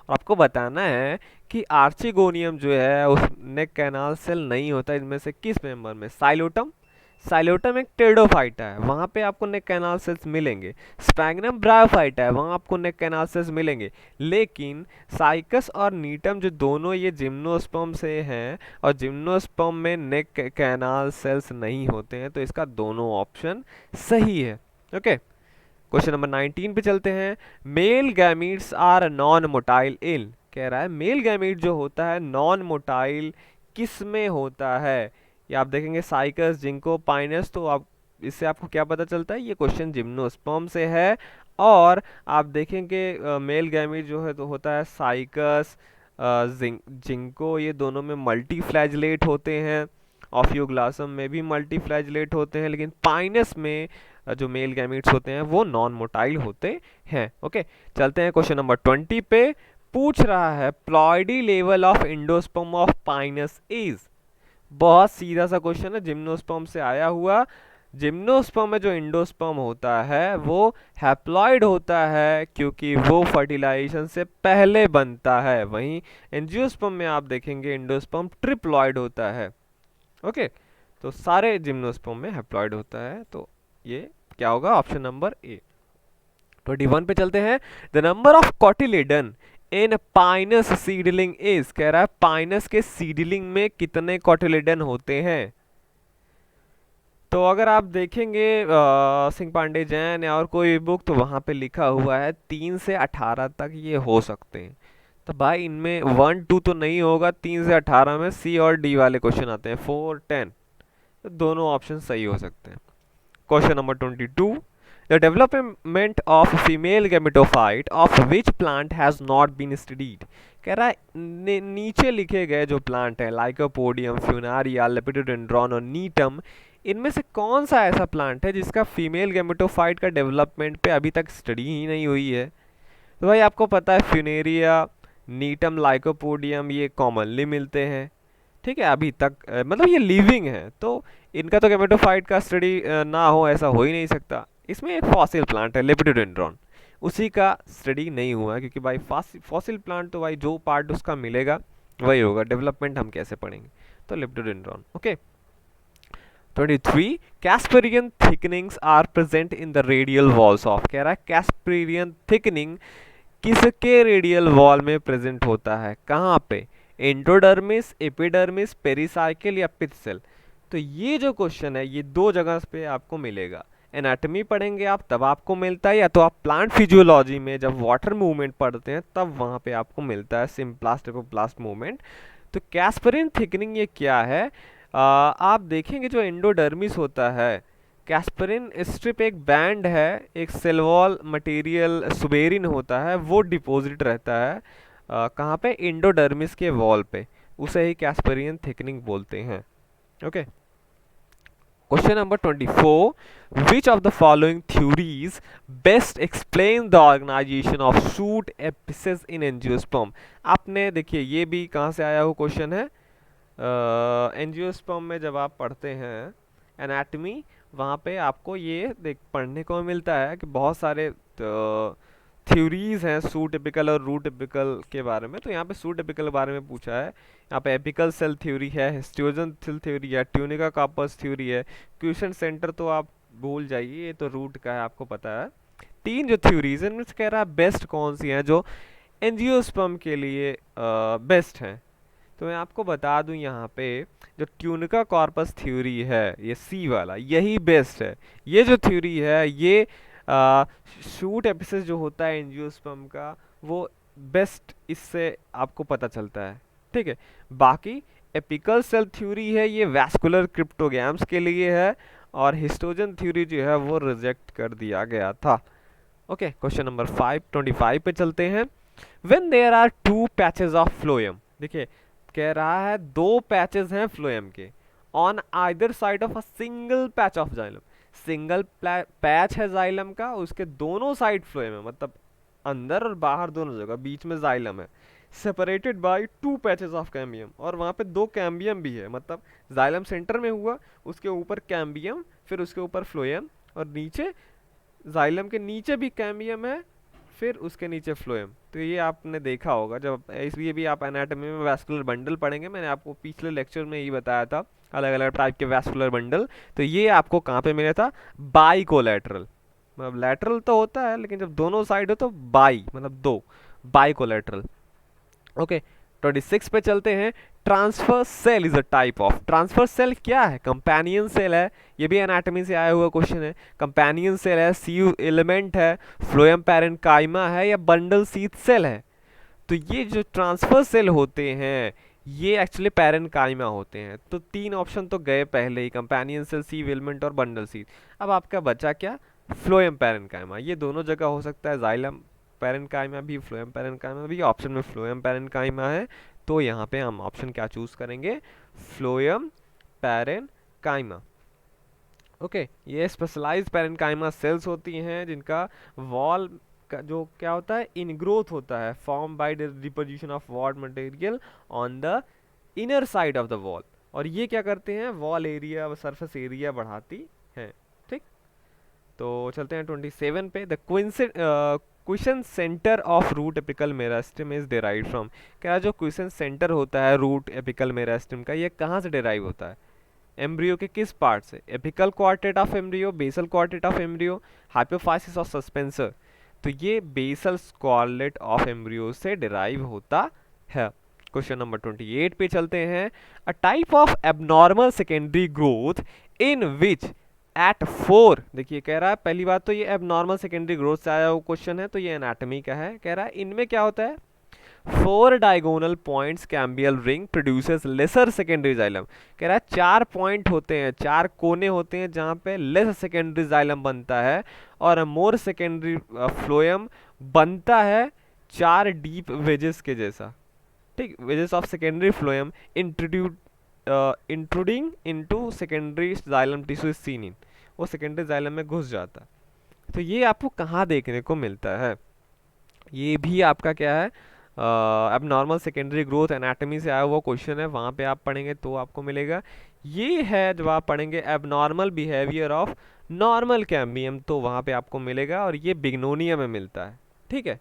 और आपको बताना है कि आर्चिगोनियम जो है उस नेक कैनाल सेल नहीं होता इनमें से किस मेंबर में, साइलोटम, साइलोटम एक टेरिडोफाइटा है, वहां पे आपको नेक कैनाल सेल्स मिलेंगे। स्पैग्नम ब्रायोफाइटा है, वहां आपको नेक कैनाल सेल्स मिलेंगे। लेकिन साइकस और नीटम जो दोनों ये जिम्नोस्पर्म से हैं, और जिम्नोस्पर्म में नेक कैनाल सेल्स नहीं होते हैं, तो इसका दोनों ऑप्शन सही है। ओके, क्वेश्चन नंबर 19 पे चलते हैं। Male gametes are non motile in, कह रहा है मेल गैमीट जो होता है नॉन मोटाइल किस में होता है। ये आप देखेंगे साइकस, जिंको, पाइनस, तो आप इससे आपको क्या पता चलता है, ये क्वेश्चन जिम्नोस्पर्म से है। और आप देखेंगे मेल गैमीट जो है तो होता है साइकस, जिंको, ये दोनों में मल्टी फ्लैजलेट होते हैं, ऑफियोग्लासम में भी मल्टी फ्लैजलेट होते हैं, लेकिन पाइनस में जो मेल गैमीट्स होते हैं वो नॉन मोटाइल होते हैं। ओके, चलते हैं क्वेश्चन नंबर 20 पे। पूछ रहा है ploidy level of endosperm of Pinus is, बहुत सीधा सा क्वेश्चन है, जिम्नोस्पर्म से आया हुआ। जिम्नोस्पर्म में जो इंडोस्पर्म होता है वो हैप्लॉइड होता है, क्योंकि वो फर्टिलाइजेशन से पहले बनता है। वहीं एंजियोस्पर्म में आप देखेंगे इंडोस्पर्म ट्रिप्लॉइड होता है। ओके, तो सारे जिम्नोस्पर्म में हैप्लॉइड होता है, तो ये क्या होगा, ऑप्शन नंबर ए। 21 पे चलते हैं। The number of cotyledon in Pinus seedling is, कह रहा है पाइनस के सीडलिंग में कितने कॉटिलेडन होते हैं। तो अगर आप देखेंगे सिंह पांडे जैन या और कोई बुक, तो वहां पे लिखा हुआ है 3 से 18 तक ये हो सकते हैं। तो भाई इनमें 1 2 तो नहीं होगा, 3 से 18 में सी और डी वाले क्वेश्चन आते हैं, 4 10, तो दोनों ऑप्शन सही हो सकते हैं। Question number 22, the development of female gametophyte of which plant has not been studied, कह रहा है नीचे लिखे गए जो प्लांट है, लाइकोपोडियम, फ्यूनारिया, लेपिडोडेंड्रॉन और नीटम, इनमें से कौन सा ऐसा प्लांट है जिसका फीमेल गैमेटोफाइट का डेवलपमेंट पे अभी तक स्टडी ही नहीं हुई है। तो भाई आपको पता है फ्यूनेरिया, नीटम, लाइकोपोडियम ये कॉमनली मिलते हैं, ठीक है, अभी तक मतलब ये लिविंग है, तो इनका तो गैमेटोफाइट का स्टडी ना हो ऐसा हो ही नहीं सकता। इसमें एक फॉसिल प्लांट है लेपिडोडेंड्रॉन, उसी का स्टडी नहीं हुआ है, क्योंकि भाई फॉसिल प्लांट तो भाई जो पार्ट उसका मिलेगा वही होगा, डेवलपमेंट हम कैसे पढ़ेंगे, तो lepidodendron. Okay, 23, casparian thickenings are present in the radial walls of, कह रहा है कैस्पेरियन थिकनिंग किसके रेडियल वॉल में प्रेजेंट होता है, कहाँ पे, एंडोडर्मिस, एपिडर्मिस, पेरिसाइकिल या पिथ सेल। तो ये जो क्वेश्चन है ये दो जगह पे आपको मिलेगा, एनाटॉमी पढ़ेंगे आप तब आपको मिलता है, या तो आप प्लांट फिजियोलॉजी में जब वाटर मूवमेंट पढ़ते हैं तब वहाँ पे आपको मिलता है सिम्प्लास्ट एपोप्लास्ट मूवमेंट। तो कैस्पेरियन थिकनिंग ये क्या है, आप देखेंगे जो एंडोडर्मिस होता है, कैस्पेरिन स्ट्रिप एक बैंड है, एक सेल वॉल मटेरियल सुबेरिन होता है, वो डिपॉजिट रहता है कहाँ पे, एंडोडर्मिस के वॉल पे, उसे ही कैस्पेरियन थिकनिंग बोलते हैं। Okay, question number 24, which of the following theories best explain the organization of shoot apices in angiosperm. आपने देखिए ये भी कहाँ से आया हुआ क्वेश्चन है, एंजियोस्पर्म में जब आप पढ़ते हैं एनाटमी, वहाँ पे आपको ये देख पढ़ने को मिलता है कि बहुत सारे थ्योरीज हैं शूट एपिकल और रूट एपिकल के बारे में। तो यहाँ पे शूट एपिकल के बारे में पूछा है। यहाँ पे एपिकल सेल थ्योरी है, हिस्टोजन सेल थ्योरी है, ट्यूनिका कार्पस थ्योरी है। क्वेश्चन सेंटर तो आप भूल जाइए, ये तो रूट का है, आपको पता है। तीन जो थ्योरीज है इनमें से कह रहा है बेस्ट कौन सी है जो एंजियोस्पर्म के लिए बेस्ट है। तो मैं आपको बता दूं यहाँ पे जो ट्यूनिका कॉर्पस थ्योरी है, ये सी वाला, यही बेस्ट है। ये जो थ्योरी है ये शूट एपिसिस जो होता है एंजियोस्पर्म का वो बेस्ट इससे आपको पता चलता है। ठीक है, बाकी एपिकल सेल थ्योरी है ये वैस्कुलर क्रिप्टोग्राम्स के लिए है, और हिस्टोजन थ्योरी जो है वो रिजेक्ट कर दिया गया था। ओके, क्वेश्चन नंबर 25 पे चलते हैं। When there are two patches of phloem, देखिए कह रहा है दो पैचेस हैं फ्लोएम के on either side of a single patch of xylem. Single patch है जाइलम का, उसके दोनों साइड फ्लोएम है, मतलब अंदर और बाहर दोनों जगह, बीच में जाइलम है, separated by two patches of cambium, और वहाँ पे दो कैम्बियम भी है, मतलब जाइलम सेंटर में हुआ, उसके ऊपर कैम्बियम, फिर उसके ऊपर फ्लोएम, और नीचे जाइलम के नीचे भी कैम्बियम है, फिर उसके नीचे फ्लोएम। तो ये आपने देखा होगा, जब इसलिए भी आप एनाटॉमी में वैस्कुलर बंडल पढ़ेंगे, मैंने आपको पिछले लेक्चर में ही बताया था अलग अलग टाइप के वैस्कुलर बंडल। तो ये आपको कहाँ पे मिला था, बाई कोलैटरल, मतलब लैटरल तो होता है लेकिन जब दोनों साइड हो तो बाई, मतलब दो, बाई कोलैटरल। ओके, 26 पे चलते हैं। Transfer cell is a type of, transfer cell क्या है, कंपेनियन सेल है, ये भी एनाटॉमी से आया हुआ क्वेश्चन है। कंपेनियन सेल है, सीव एलिमेंट है, फ्लोएम पैरेन्काइमा है, या बंडल शीथ सेल है। तो ये जो ट्रांसफर सेल होते हैं ये एक्चुअली पैरेन्काइमा होते हैं। तो तीन ऑप्शन तो गए पहले ही, कंपेनियन सेल, सीव एलिमेंट और बंडल शीथ। अब आपका बचा क्या, फ्लोएम पैरेन्काइमा। ये दोनों जगह हो सकता है, जाइलम पैरेन्काइमा भी, फ्लोएम पैरेन्काइमा भी। ऑप्शन में फ्लोएम पैरेन्काइमा है, तो यहाँ पे हम ऑप्शन क्या चूज करेंगे, फ्लोएम पैरेन्काइमा। ओके, ये स्पेशलाइज्ड पैरेन्काइमा सेल्स होती हैं जिनका वॉल का जो क्या होता है, इनग्रोथ होता है, form by deposition of wall material on the inner side of the wall. और ये क्या करते हैं, वॉल एरिया, सरफेस एरिया बढ़ाती हैं। ठीक, तो चलते हैं 27 पे। The question centre of root apical meristem is derived from, क्या जो क्वेश्चन सेंटर होता है रूट एपिकल मेरिस्टेम का, ये कहाँ से डिराइव होता है, एम्ब्रियो के किस पार्ट से, apical quartet of embryo, basal quartet of embryo, hypophysis और सस्पेंसर। तो ये बेसल क्वार्टेट ऑफ एम्ब्रियो से डिराइव होता है। क्वेश्चन नंबर 28 पे चलते हैं। A type of abnormal secondary growth in which at 4, देखिए कह रहा है पहली बात तो ये एबनॉर्मल सेकेंडरी ग्रोथ से आया हुआ क्वेश्चन है, तो ये एनाटॉमी का है। कह रहा है इनमें क्या होता है, 4 diagonal points cambial ring produces lesser secondary xylem. कह रहा है 4 पॉइंट होते हैं, 4 कोने होते हैं जहाँ पे लेस सेकेंडरी जाइलम बनता है, और मोर सेकेंडरी फ्लोएम बनता है 4 डीप वेजेस के जैसा। ठीक, wages of secondary phloem intruding into secondary xylem tissue is seen in, वो सेकेंडरी जाइलम में घुस जाता है। तो ये आपको कहाँ देखने को मिलता है, ये भी आपका क्या है, अब नॉर्मल सेकेंडरी ग्रोथ एनाटॉमी से आया हुआ क्वेश्चन है, वहाँ पे आप पढ़ेंगे तो आपको मिलेगा। ये है जब आप पढ़ेंगे abnormal behaviour of normal cambium, तो वहाँ पे आपको मिलेगा, और ये बिग्नोनिया में मिलता है। ठीक है,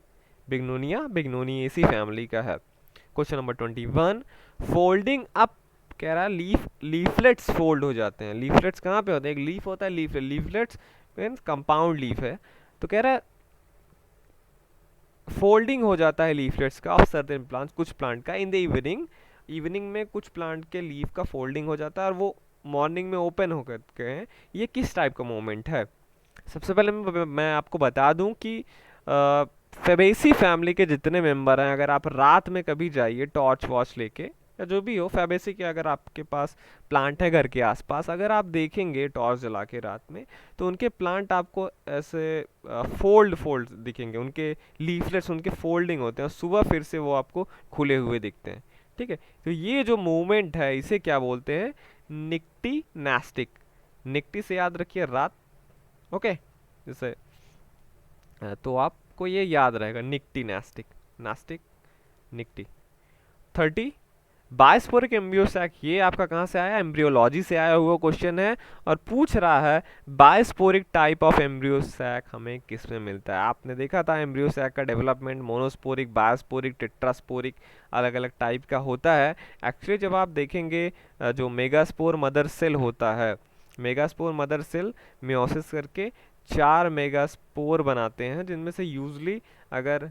बिग्नोनिएसी फैमिली का है। क्वेश्चन नंबर 21, फोल्डिंग अप, कह रहा है लीफलेट्स फोल्ड हो जाते हैं। लीफलेट्स कहाँ पे होते हैं, एक लीफ होता है, लीफलेट्स मीन्स कंपाउंड लीफ है। तो कह रहा है फोल्डिंग हो जाता है लीफलेट्स का ऑफ सर्टेन प्लांट्स, कुछ प्लांट का, इन द इवनिंग में कुछ प्लांट के लीफ का फोल्डिंग हो जाता है और वो मॉर्निंग में ओपन होकर के। ये किस टाइप का मूवमेंट है, सबसे पहले मैं आपको बता दूं कि फेबेसी फैमिली के जितने मेंबर हैं, अगर आप रात में कभी जाइए टॉर्च वॉच लेके, या जो भी हो फेबेसी के, अगर आपके पास प्लांट है घर के आसपास, अगर आप देखेंगे टॉर्च जला के रात में, तो उनके प्लांट आपको ऐसे फोल्ड दिखेंगे, उनके लीफलेट्स उनके फोल्डिंग होते हैं, और सुबह फिर से वो आपको खुले हुए दिखते हैं। ठीक है, तो ये जो मूवमेंट है इसे क्या बोलते हैं, निक्टी नास्टिक। निक्टी से याद रखिए रात, ओके, जैसे तो आपको ये याद रहेगा, निक्टी नास्टिक, नास्टिक निक्टी। 30 बायोस्पोरिक एम्ब्रियो सैक, ये आपका कहाँ से आया, एम्ब्रियोलॉजी से आया हुआ क्वेश्चन है और पूछ रहा है बायोस्पोरिक टाइप ऑफ एम्ब्रियो सैक हमें किस में मिलता है। आपने देखा था एम्ब्रियो सैक का डेवलपमेंट मोनोस्पोरिक, बायोस्पोरिक, टेट्रास्पोरिक अलग अलग टाइप का होता है। एक्चुअली जब आप देखेंगे जो मेगास्पोर मदर सेल होता है, मेगास्पोर मदर सेल मियोसिस करके 4 मेगास्पोर बनाते हैं, जिनमें से यूजली अगर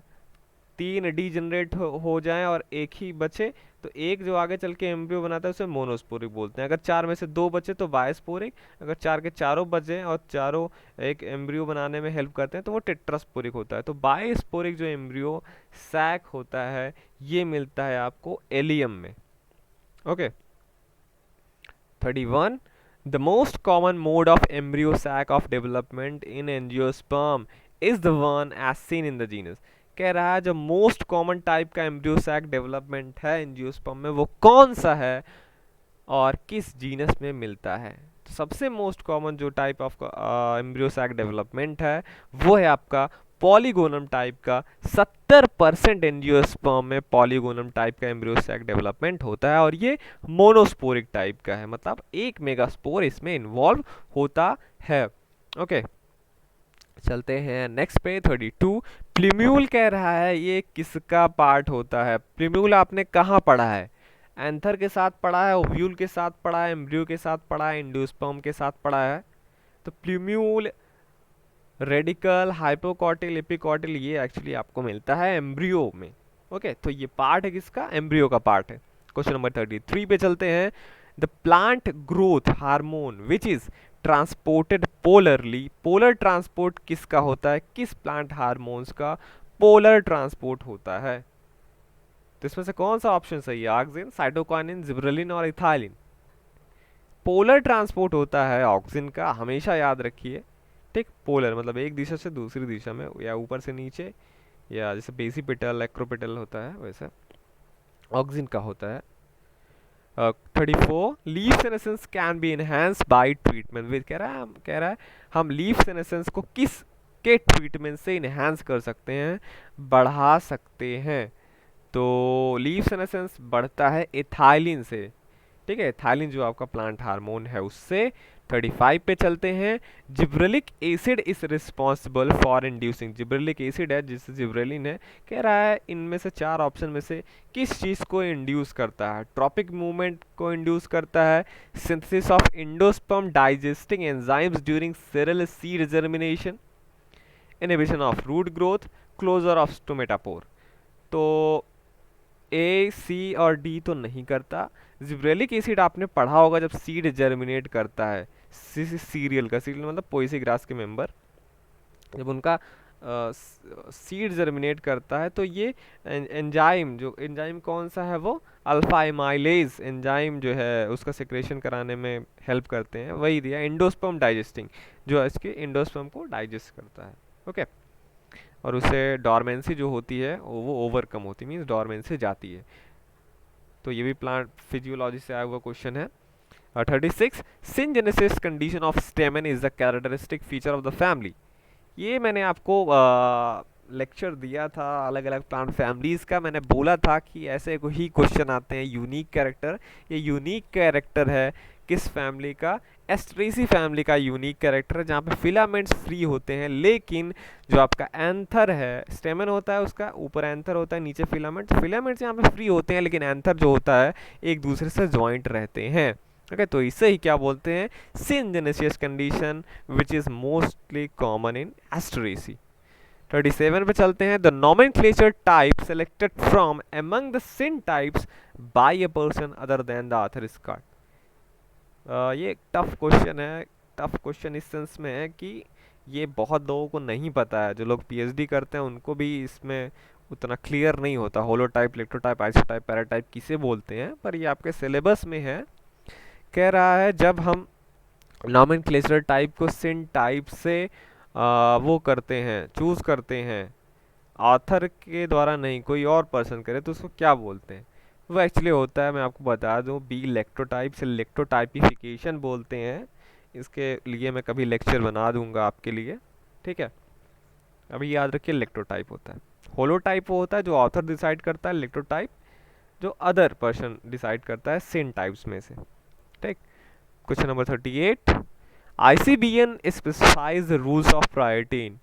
3 डीजनरेट हो जाएं और एक ही बचे तो एक जो आगे चल के एम्ब्रियो बनाता है उसे मोनोस्पोरिक बोलते हैं। अगर 4 में से 2 बचे तो बायोस्पोरिक, अगर 4 के चारों बचे और चारों एक एम्ब्रियो बनाने में हेल्प करते हैं तो वो टेट्रास्पोरिक होता है। तो बायोस्पोरिक जो एम्ब्रियो सैक होता है ये मिलता है आपको एलियम में। Okay, 31 the most common mode of embryo sac of development in angiosperm is the one as seen in the genus. कह रहा है जो मोस्ट कॉमन टाइप का एम्ब्रियो सैक डेवलपमेंट है एंजियोस्पर्म में वो कौन सा है और किस जीनस में मिलता है। तो सबसे मोस्ट कॉमन जो type of embryo sac development है वो है आपका पॉलीगोनम टाइप का। 70% एंजियोस्पर्म में पॉलीगोनम टाइप का एम्ब्रियो सैक डेवलपमेंट होता है और ये मोनोस्पोरिक टाइप का है, मतलब एक मेगास्पोर इसमें इन्वॉल्व होता है। ओके, चलते हैं नेक्स्ट पे 32। प्लीम्यूल कह रहा है ये किसका पार्ट होता है। प्लीम्यूल आपने कहाँ पढ़ा है, एंथर के साथ पढ़ा है, ओव्यूल के साथ पढ़ा है, एम्ब्रियो के साथ पढ़ा है, एंडोस्पर्म के साथ पढ़ा है। तो प्लीम्यूल, रेडिकल, हाइपोकॉटिल, एपिकॉटिल ये एक्चुअली आपको मिलता है एम्ब्रियो में। ओके, तो ये पार्ट है किसका, एम्ब्रियो का पार्ट है। क्वेश्चन नंबर 33 पे चलते हैं। The plant growth hormone which is transported polarly, polar transport किसका होता है, किस प्लांट हार्मोन्स का पोलर ट्रांसपोर्ट होता है। तो इसमें से कौन सा ऑप्शन सही है, ऑक्सिन, साइटोकाइनिन, जिब्रेलिन और इथाइलिन। पोलर ट्रांसपोर्ट होता है ऑक्सिन का, हमेशा याद रखिए, ठीक। पोलर मतलब एक दिशा से दूसरी दिशा में, या ऊपर से नीचे, या जैसे बेसिपिटल, एक्रोपिटल होता है वैसे ऑक्सिन का होता है। 34 leaf senescence can be enhanced bye treatment with, कह रहा है हम लीफ सेनेसेंस को किस के ट्रीटमेंट से इनहेंस कर सकते हैं, बढ़ा सकते हैं। तो लीफ सेनेसेंस बढ़ता है इथाइलिन से, ठीक है, इथाइलिन जो आपका प्लांट हार्मोन है उससे। 35 पे चलते हैं। Gibberellic acid is responsible for inducing, gibberellic acid है जिससे जिब्रेलिन है, कह रहा है इनमें से 4 ऑप्शन में से किस चीज़ को इंड्यूस करता है। ट्रॉपिक मूवमेंट को इंड्यूस करता है, synthesis of endosperm digesting enzymes during cereal seed germination, inhibition of root growth, closure of stomata pore. तो ए, सी और डी तो नहीं करता। जिब्रेलिक एसिड आपने पढ़ा होगा जब सीड जर्मिनेट करता है, सीरियल का, सीरियल मतलब पोएसी ग्रास के मेंबर, जब उनका सीड जर्मिनेट करता है तो ये एंजाइम, जो एंजाइम कौन सा है वो अल्फा एमाइलेज एंजाइम जो है उसका सेक्रेशन कराने में हेल्प करते हैं, वही दिया एंडोस्पर्म डाइजेस्टिंग, जो इसके एंडोस्पर्म को डाइजेस्ट करता है। ओके, और उसे डॉर्मेंसी जो होती है वो ओवरकम होती है, मीन्स डॉर्मेंसी जाती है। तो ये भी प्लांट फिजियोलॉजी से आया हुआ क्वेश्चन है। 36 syngenesis condition of stamen is the characteristic feature of the family. ये मैंने आपको लेक्चर दिया था अलग अलग प्लांट फैमिलीज का, मैंने बोला था कि ऐसे ही क्वेश्चन आते हैं यूनिक कैरेक्टर। ये यूनिक कैरेक्टर है किस फैमिली का, एस्ट्रेसी फैमिली का यूनिक कैरेक्टर है, जहाँ पे फिलामेंट्स फ्री होते हैं, लेकिन जो आपका एंथर है, स्टेमन होता है उसका, ऊपर एंथर होता है, नीचे फिलामेंट्स यहाँ पे फ्री होते हैं, लेकिन एंथर जो होता है एक दूसरे से ज्वाइंट रहते हैं। ओके, तो इसे ही क्या बोलते हैं, syngenesis condition which is mostly common in Asteraceae. 37 पे चलते हैं। The nomenclature type selected from among the syntypes by a person other than the author is called. ये टफ क्वेश्चन है, टफ क्वेश्चन इस सेंस में है कि ये बहुत लोगों को नहीं पता है, जो लोग पीएचडी करते हैं उनको भी इसमें उतना क्लियर नहीं होता, होलोटाइप, इलेक्ट्रोटाइप, आइसोटाइप, पैराटाइप किसे बोलते हैं, पर ये आपके सिलेबस में है। कह रहा है जब हम नोमेनक्लेचर टाइप को सिन टाइप से वो करते हैं, चूज करते हैं, ऑथर के द्वारा नहीं, कोई और पर्सन करे तो उसको क्या बोलते हैं। वो एक्चुअली होता है, मैं आपको बता दूं, बी इलेक्ट्रोटाइप से इलेक्ट्रोटाइपिफिकेशन बोलते हैं। इसके लिए मैं कभी लेक्चर बना दूंगा आपके लिए, ठीक है। अभी याद रखिए इलेक्ट्रोटाइप होता है। होलोटाइप वो होता है जो ऑथर डिसाइड करता है, इलेक्ट्रोटाइप जो अदर पर्सन डिसाइड करता है सेम टाइप्स में से, ठीक। Question number 38, ICBN specifies rules of priority इन।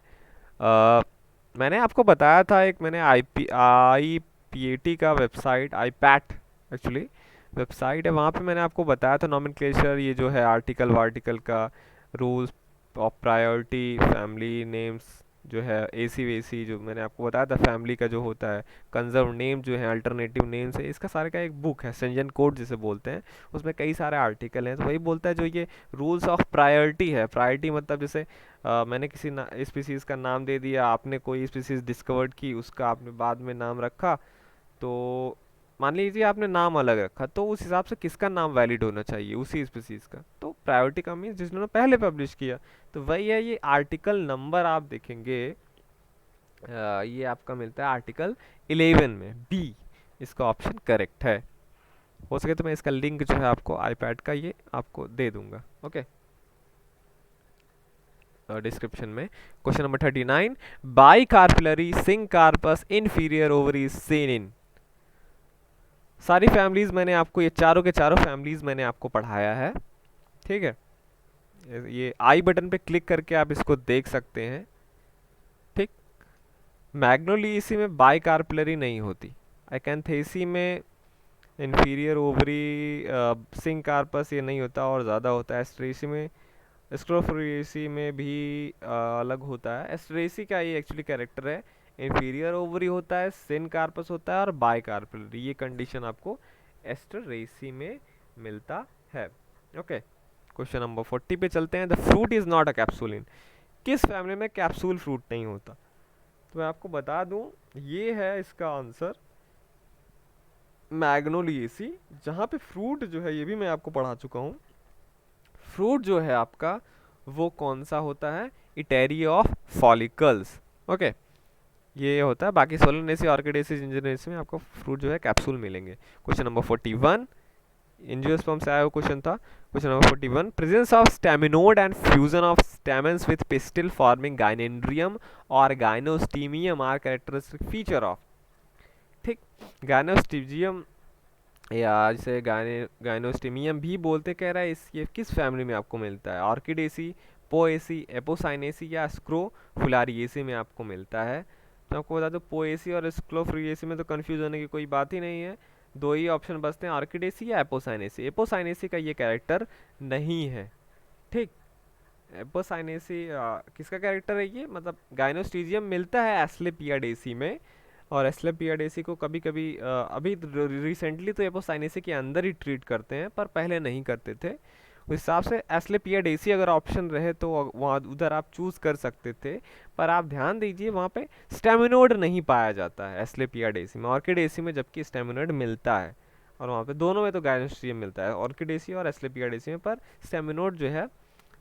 मैंने आपको बताया था, एक मैंने IPAT का वेबसाइट, आईपैट एक्चुअली वेबसाइट है, वहाँ पे मैंने आपको बताया था नॉमेनक्लेचर, ये जो है आर्टिकल वार्टिकल का, rules of priority, family names जो है, एसी वेसी जो मैंने आपको बताया था, फैमिली का जो होता है, कंजर्व नेम जो है, अल्टरनेटिव नेम्स है, इसका सारे का एक बुक है, सेंजन कोड जिसे बोलते हैं। उसमें कई सारे आर्टिकल हैं, तो वही बोलता है जो ये रूल्स ऑफ प्रायोरिटी है। प्रायोरिटी मतलब जैसे मैंने किसी स्पीसीज़ का नाम दे दिया, आपने कोई स्पीसीज़ डिस्कवर्ड की, उसका आपने बाद में नाम रखा, तो मान लीजिए आपने नाम अलग रखा, तो उस हिसाब से किसका नाम वैलिड होना चाहिए, उसी स्पीसीज़ का। तो प्रायोरिटी का मीन्स जिन्होंने पहले पब्लिश किया, तो वही है। ये आर्टिकल नंबर आप देखेंगे, ये आपका मिलता है आर्टिकल 11 में, बी इसका ऑप्शन करेक्ट है। हो सके तो मैं इसका लिंक जो है आपको आईपैड का ये आपको दे दूंगा, ओके, डिस्क्रिप्शन में। Question number 39, bicarpellary syncarpous inferior ovary seen in. सारी फैमिलीज मैंने आपको, ये चारों के चारों फैमिलीज मैंने आपको पढ़ाया है, ठीक है। ये आई बटन पे क्लिक करके आप इसको देख सकते हैं, ठीक। मैग्नोलिएसी में बाई कार्पिलरी नहीं होती, एकेंथेसी में इंफीरियर ओवरी, सिंक कार्पस ये नहीं होता और ज़्यादा होता है। एस्ट्रेसी में, स्क्रोफोरेसी में भी अलग होता है। एस्ट्रेसी का ये एक्चुअली कैरेक्टर है, इंफीरियर ओवरी होता है, सिन कार्पस होता है और बाई कार्पिलरी, ये कंडीशन आपको एस्ट्रेसी में मिलता है, ओके। क्वेश्चन नंबर 40 पे चलते हैं। The fruit is not a capsule in. किस फैमिली में कैप्सूल फ्रूट नहीं होता? तो मैं आपको बता दूं, ये है इसका आंसर, मैग्नोलिएसी। जहाँ पे फ्रूट जो है, ये भी मैं आपको पढ़ा चुका हूँ, फ्रूट जो है आपका वो कौन सा होता है, इटेरी ऑफ फॉलिकल्स, ओके, ये होता है। बाकी सोलनेसी, ऑर्किडेसी, जिंजरनेसी में आपको फ्रूट जो है कैप्सूल मिलेंगे। क्वेश्चन नंबर 41, एंजियोस्पर्म से आया हुआ क्वेश्चन था। Question number 41, presence of staminode and fusion of stamens with pistil forming gynandrium और gynostegium are characteristic feature of, ठीक। गाइनोस्टीजियम या जिसे गाइनोस्टीमियम भी बोलते, कह रहा है इस ये किस फैमिली में आपको मिलता है? ऑर्किडेसी, पोएसी, एपोसाइनेसी या स्क्रोफुलारिएसी में आपको मिलता है। तो आपको बता दो, पोएसी और स्क्रोफुलारिएसी में तो कंफ्यूज होने की कोई बात ही नहीं है, दो ही ऑप्शन बचते हैं, ऑर्किडेसी या एपोसाइनेसी। एपोसाइनेसी का ये कैरेक्टर नहीं है, ठीक। एपोसाइनेसी किसका कैरेक्टर है ये, मतलब गाइनोस्टीजियम मिलता है एस्क्लेपियाडेसी में, और एस्क्लेपियाडेसी को कभी कभी अभी रिसेंटली तो एपोसाइनेसी के अंदर ही ट्रीट करते हैं, पर पहले नहीं करते थे। उस हिसाब से एस्क्लेपियाडेसी अगर ऑप्शन रहे तो वहाँ उधर आप चूज़ कर सकते थे, पर आप ध्यान दीजिए वहाँ पे स्टेमिनोड नहीं पाया जाता है एस्क्लेपियाडेसी में, ऑर्किडेसी में जबकि स्टेमिनोड मिलता है, और वहाँ पे दोनों में तो गाइनोस्टीरियम मिलता है, ऑर्किडेसी और एस्क्लेपियाडेसी में, पर स्टेमिनोड जो है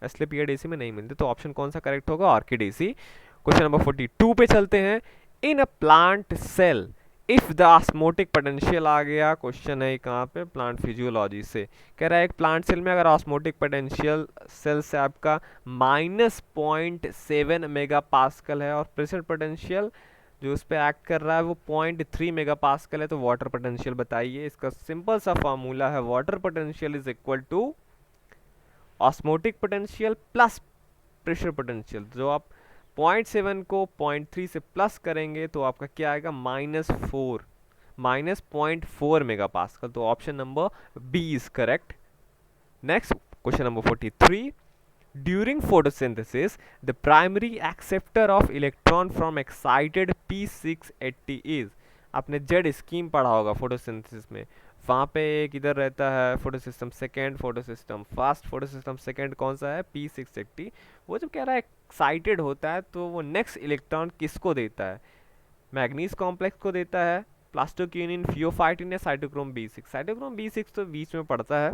एस्क्लेपियाडेसी में नहीं मिलते। तो ऑप्शन कौन सा करेक्ट होगा? ऑर्किडेसी। क्वेश्चन नंबर 42 पे चलते हैं। In a plant cell if the osmotic potential, आ गया क्वेश्चन है कहाँ पे, प्लांट फिजियोलॉजी से। कह रहा है एक प्लांट सेल में अगर ऑस्मोटिक पोटेंशियल सेल से आपका -0.7 मेगा पास्कल है और प्रेशर पोटेंशियल जो उस पर एक्ट कर रहा है वो 0.3 मेगा पास्कल है, तो वाटर पोटेंशियल बताइए। इसका सिंपल सा फार्मूला है, water potential is equal to osmotic potential plus pressure potential. जो आप 0.7 को 0.3 से प्लस करेंगे तो आपका क्या आएगा, -0.4 मेगा पास्कल। तो option number B is correct. Next question number 43, during photosynthesis the primary acceptor of electron from excited P680 is. आपने जेड स्कीम पढ़ा होगा फोटोसिंथेसिस में, वहाँ पे एक इधर रहता है photosystem second, photosystem first, photosystem second कौन सा है, P680। वो जब कह रहा है एक्साइटेड होता है तो वो नेक्स्ट इलेक्ट्रॉन किसको देता है? मैग्नीज कॉम्प्लेक्स को देता है, प्लास्टोक्यूनिन, फियोफाइटिन या साइटोक्रोम B6। साइटोक्रोम B6 तो बीच में पड़ता है,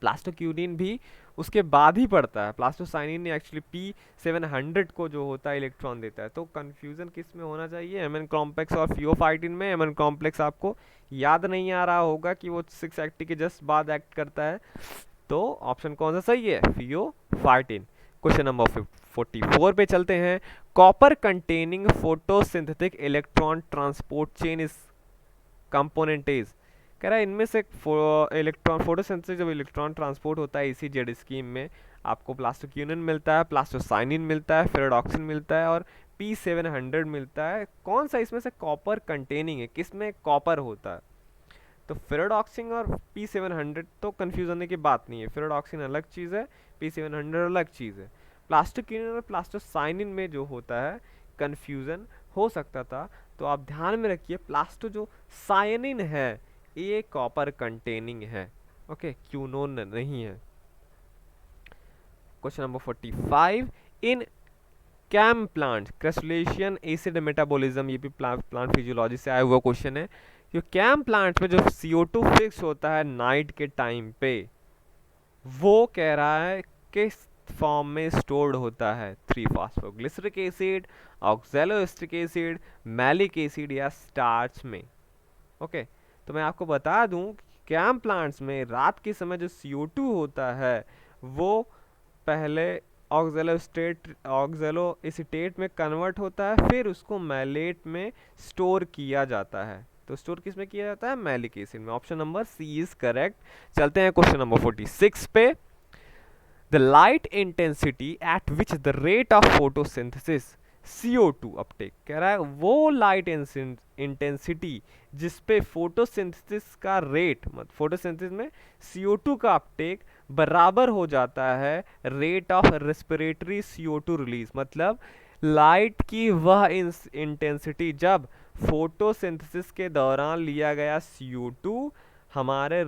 प्लास्टोक्यूनिन भी उसके बाद ही पड़ता है। प्लास्टोसाइनिन एक्चुअली P700 को जो होता है इलेक्ट्रॉन देता है। तो कंफ्यूजन किस में होना चाहिए, एमएन कॉम्प्लेक्स और फियोफाइटिन में। एमएन कॉम्प्लेक्स आपको याद नहीं आ रहा होगा कि वो 6 के जस्ट बाद एक्ट करता है, तो ऑप्शन कौन सा सही है, फियोफाइटिन। क्वेश्चन नंबर 44 पे चलते हैं। Copper containing photosynthetic electron transport chain is component is, कह रहा है इनमें से इलेक्ट्रॉन फोटोसिंथेसिस जब इलेक्ट्रॉन ट्रांसपोर्ट होता है इसी जेड स्कीम में, आपको प्लास्टोक्यूनिन मिलता है, प्लास्टोसाइनिन मिलता है, फेरोडॉक्सिन मिलता है और P700 मिलता है। कौन सा इसमें से कॉपर कंटेनिंग है, किसमें कॉपर होता है? तो फेरोडॉक्सिन और P700 तो कंफ्यूज होने की बात नहीं है, फेरोडॉक्सिन अलग चीज़ है, P700 अलग चीज़ है। प्लास्टोक्यूनिन और प्लास्टोसाइनिन में जो होता है कंफ्यूजन हो सकता था, तो आप ध्यान में रखिए प्लास्टो जो साइनिन है ये कॉपर कंटेनिंग है, ओके, क्यूनोन नहीं है। क्वेश्चन नंबर 45, इन कैम प्लांट क्रस्टुलेशियन एसिड मेटाबॉलिज्म, ये भी प्लांट फिजियोलॉजी से आया हुआ क्वेश्चन है। जो कैम प्लांट में जो CO2 फिक्स होता है नाइट के टाइम पे, वो कह रहा है किस फॉर्म में स्टोर्ड होता है, 3-फॉस्फोग्लिसरिक एसिड, ऑक्सैलोएस्टिक एसिड, मैलिक एसिड या स्टार्च में। ओके, तो मैं आपको बता दूं कैम प्लांट्स में रात के समय जो CO2 होता है वो पहले ऑक्सैलो एसीटेट में कन्वर्ट होता है, फिर उसको मैलेट में स्टोर किया जाता है। तो स्टोर किस में किया जाता है, मैलिक एसिड में। Option number C is correct. चलते हैं क्वेश्चन नंबर 46 पे। The light intensity at which the rate of photosynthesis CO2 uptake, कह रहा है वो लाइट इंटेंसिटी जिस पे फोटोसिंथेसिस का रेट, मतलब फोटोसिंथेसिस में CO2 का अपटेक बराबर हो जाता है rate of respiratory CO2 release. मतलब लाइट की वह इंटेंसिटी जब फोटोसिंथेसिस के दौरान लिया गया CO2 हमारे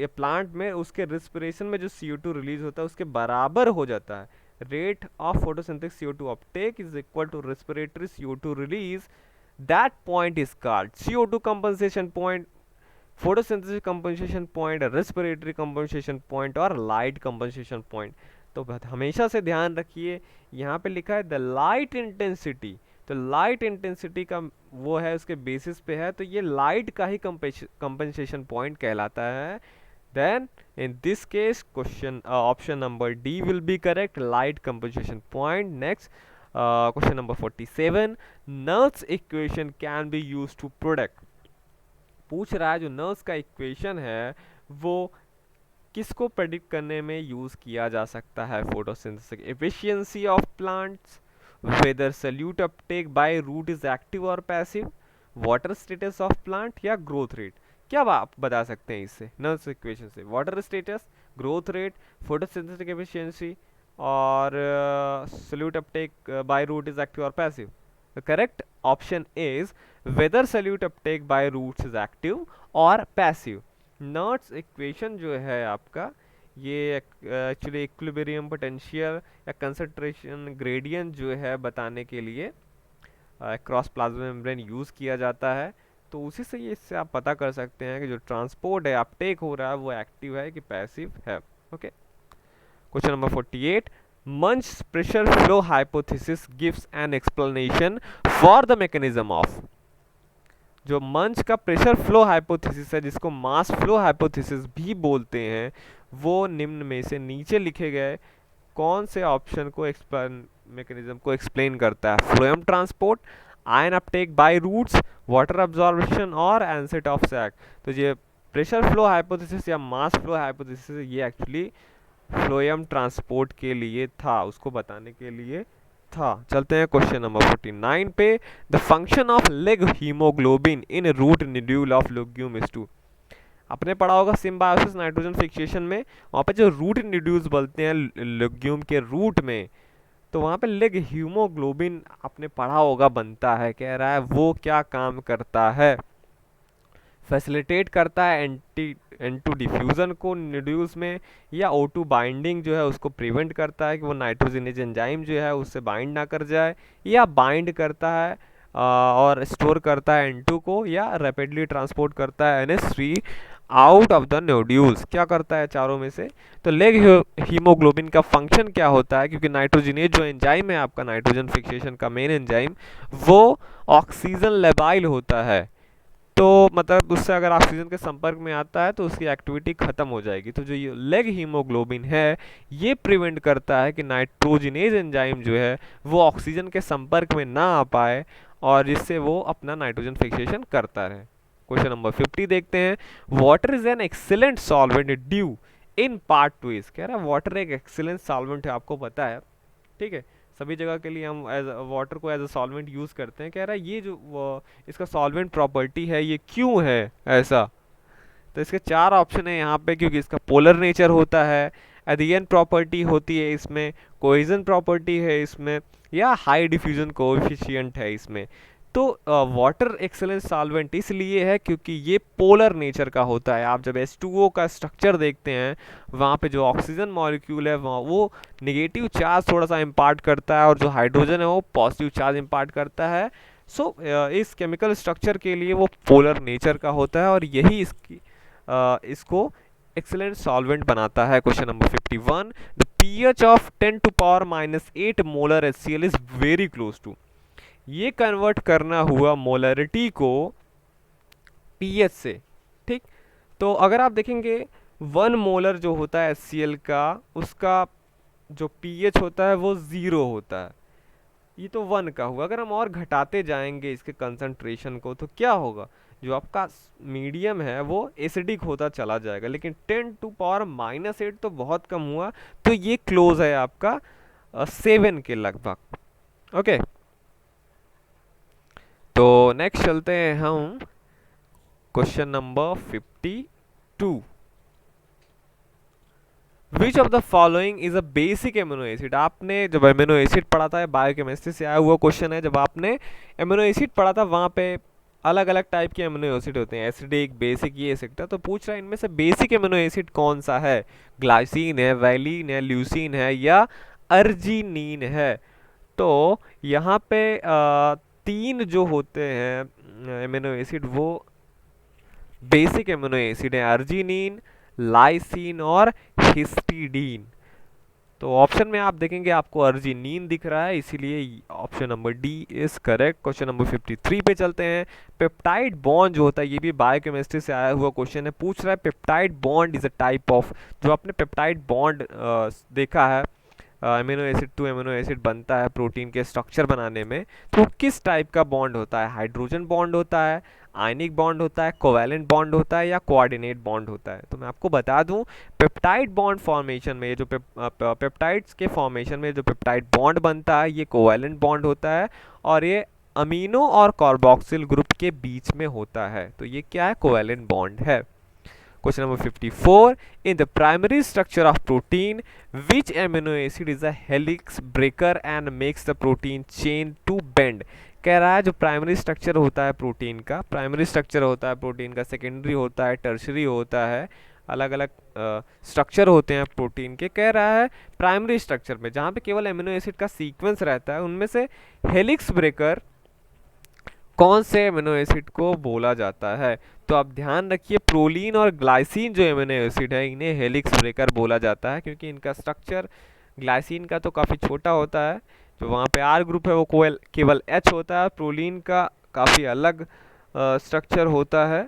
प्लांट में उसके रेस्पिरेशन में जो CO2 रिलीज होता है उसके बराबर हो जाता है। Rate of photosynthetic CO2 uptake is equal to respiratory CO2 release. That point is called CO2 compensation point, photosynthesis compensation point, respiratory compensation point और light compensation point। तो हमेशा से ध्यान रखिए यहाँ पे लिखा है द लाइट इंटेंसिटी, तो लाइट इंटेंसिटी का वो है उसके बेसिस पे है, तो ये लाइट का ही कंपेंसेशन पॉइंट कहलाता है। Then in this case question option number D will be correct, light compensation point. Next question number 47, Nernst equation can be used to predict, पूछ रहा है जो नर्स का इक्वेशन है वो किसको प्रेडिक्ट करने में यूज किया जा सकता है, photosynthesis efficiency of plants, whether solute uptake by root is active और passive, water status of plant या ग्रोथ रेट। क्या आप बता सकते हैं इससे, नर्स इक्वेशन से? Water status, growth rate, photosynthetic efficiency और solute uptake by root is active और passive. The correct option is whether solute uptake by roots is active और पैसिव। नर्स इक्वेशन जो है आपका ये एक्चुअली इक्विलिब्रियम पोटेंशियल या concentration gradient जो है बताने के लिए क्रॉस प्लाज्मा मेम्ब्रेन यूज़ किया जाता है। तो उसी से ये इससे आप पता कर सकते हैं कि जो ट्रांसपोर्ट है अपटेक हो रहा है वो एक्टिव है कि पैसिव है। ओके, क्वेश्चन नंबर 48, मंच pressure flow hypothesis gives an explanation for the mechanism of, जो मंच का प्रेशर फ्लो हाइपोथेसिस है जिसको मास फ्लो हाइपोथेसिस भी बोलते हैं, वो निम्न में से नीचे लिखे गए कौन से ऑप्शन को मैकेनिज्म को एक्सप्लेन करता है? Phloem transport, ion uptake by roots, water absorption और एनसेट ऑफ सैक। तो ये प्रेशर फ्लो हाइपोथेसिस या मास फ्लो हाइपोथेसिस ये एक्चुअली फ्लोएम ट्रांसपोर्ट के लिए था, उसको बताने के लिए था। चलते हैं क्वेश्चन नंबर 49 पे। The function of leghaemoglobin in root nodule of legume is to, आपने पढ़ा होगा सिम्बायोसिस नाइट्रोजन फिक्सेशन में, वहाँ पे जो रूट निड्यूल्स बोलते हैं लेग्यूम के रूट में, तो वहाँ पे लेग हीमोग्लोबिन आपने पढ़ा होगा बनता है। कह रहा है वो क्या काम करता है, फैसिलिटेट करता है N2 डिफ्यूजन को निड्यूल्स में, या O2 बाइंडिंग जो है उसको प्रिवेंट करता है कि वो नाइट्रोजनेज एंजाइम जो है उससे बाइंड ना कर जाए, या बाइंड करता है और स्टोर करता है N2 को, या रैपिडली ट्रांसपोर्ट करता है NH3 out of the nodules. क्या करता है चारों में से? तो लेग हीमोग्लोबिन का फंक्शन क्या होता है, क्योंकि नाइट्रोजनेज जो एंजाइम है आपका, नाइट्रोजन फिक्सेशन का मेन एंजाइम, वो ऑक्सीजन लेबाइल होता है। तो मतलब उससे अगर ऑक्सीजन के संपर्क में आता है तो उसकी एक्टिविटी खत्म हो जाएगी। तो जो ये लेग हीमोग्लोबिन है, ये प्रिवेंट करता है कि नाइट्रोजनेज एंजाइम जो है वो ऑक्सीजन के संपर्क में ना आ पाए, और जिससे वो अपना नाइट्रोजन फिक्सेशन करता रहे। क्वेश्चन नंबर 50 देखते हैं। Water is an excellent solvent due in part two is. कह रहा है वाटर एक एक्सीलेंट सॉल्वेंट है, आपको पता है, ठीक है, सभी जगह के लिए हम एज वाटर को एज अ सॉल्वेंट यूज़ करते हैं। कह रहा है ये जो इसका सॉल्वेंट प्रॉपर्टी है ये क्यों है ऐसा? तो इसके चार ऑप्शन है यहाँ पे, क्योंकि इसका पोलर नेचर होता है, एडियन प्रॉपर्टी होती है इसमें, कोहेजन प्रॉपर्टी है इसमें, या हाई डिफ्यूजन कोएफिशिएंट है इसमें। तो वाटर एक्सेलेंस सॉल्वेंट इसलिए है क्योंकि ये पोलर नेचर का होता है। आप जब H2O का स्ट्रक्चर देखते हैं, वहाँ पे जो ऑक्सीजन मॉलिक्यूल है वहाँ वो नेगेटिव चार्ज थोड़ा सा इम्पार्ट करता है, और जो हाइड्रोजन है वो पॉजिटिव चार्ज इम्पार्ट करता है। सो इस केमिकल स्ट्रक्चर के लिए वो पोलर नेचर का होता है, और यही इसको एक्सीलेंट सॉल्वेंट बनाता है। Question number 51, the pH of 10 to power -8 molar HCl is very close to. ये कन्वर्ट करना हुआ मोलरिटी को pH से, ठीक। तो अगर आप देखेंगे 1 मोलर जो होता है HCl का, उसका जो pH होता है वो 0 होता है। ये तो 1 का हुआ। अगर हम और घटाते जाएंगे इसके कंसंट्रेशन को तो क्या होगा? जो आपका मीडियम है वो एसिडिक होता चला जाएगा। लेकिन 10 टू पावर -8 तो बहुत कम हुआ, तो ये क्लोज है आपका 7 के लगभग। ओके, तो नेक्स्ट चलते हैं हम question number 52। Which of the following is a basic amino acid. आपने जब एमिनो एसिड पढ़ा था, बायोकेमिस्ट्री से आया हुआ क्वेश्चन है, जब आपने एमिनो एसिड पढ़ा था वहाँ पे अलग अलग टाइप के एमिनो एसिड होते हैं, एसिडिक, बेसिक, ये एसिड। तो पूछ रहा है इनमें से बेसिक एमिनो एसिड कौन सा है? ग्लाइसिन है, वैलिन है, ल्यूसीन है, या अर्जिनीन है? तो यहाँ पे 3 जो होते हैं एमिनो एसिड वो बेसिक एमिनो एसिड है, अर्जिनीन, लाइसिन और हिस्टिडीन। तो ऑप्शन में आप देखेंगे आपको अर्जिनीन दिख रहा है, इसीलिए option number D is correct. Question number 53 पे चलते हैं। पेप्टाइड बॉन्ड जो होता है, ये भी बायोकेमिस्ट्री से आया हुआ क्वेश्चन है। पूछ रहा है peptide bond is a type of, जो आपने पेप्टाइड बॉन्ड देखा है, amino acid to amino acid बनता है प्रोटीन के स्ट्रक्चर बनाने में, तो किस टाइप का बॉन्ड होता है? हाइड्रोजन बॉन्ड होता है, आयनिक बॉन्ड होता है, कोवैलेंट बॉन्ड होता है, या कोऑर्डिनेट बॉन्ड होता है? तो मैं आपको बता दूं, पेप्टाइड बॉन्ड फॉर्मेशन में जो पेप्टाइड्स के फॉर्मेशन में जो पेप्टाइड बॉन्ड बनता है ये कोवैलेंट बॉन्ड होता है, और ये अमीनो और कार्बोक्सिल ग्रुप के बीच में होता है। तो ये क्या है? कोवैलेंट बॉन्ड है। Question number 54. In the primary structure of protein, which amino acid is a helix breaker and makes the protein chain to bend? कह रहा है जो प्राइमरी स्ट्रक्चर होता है प्रोटीन का, प्राइमरी स्ट्रक्चर होता है प्रोटीन का, सेकेंडरी होता है, टर्शरी होता है, अलग अलग स्ट्रक्चर होते हैं प्रोटीन के। कह रहा है प्राइमरी स्ट्रक्चर में जहाँ पे केवल एमिनो एसिड का सीक्वेंस रहता है, उनमें से हेलिक्स ब्रेकर कौन से एमिनो एसिड को बोला जाता है? तो आप ध्यान रखिए, प्रोलीन और ग्लाइसिन जो एमिनो एसिड है इन्हें हेलिक्स ब्रेकर बोला जाता है, क्योंकि इनका स्ट्रक्चर ग्लाइसिन का तो काफ़ी छोटा होता है, जो वहाँ पे आर ग्रुप है वो केवल एच होता है, प्रोलीन का काफ़ी अलग स्ट्रक्चर होता है।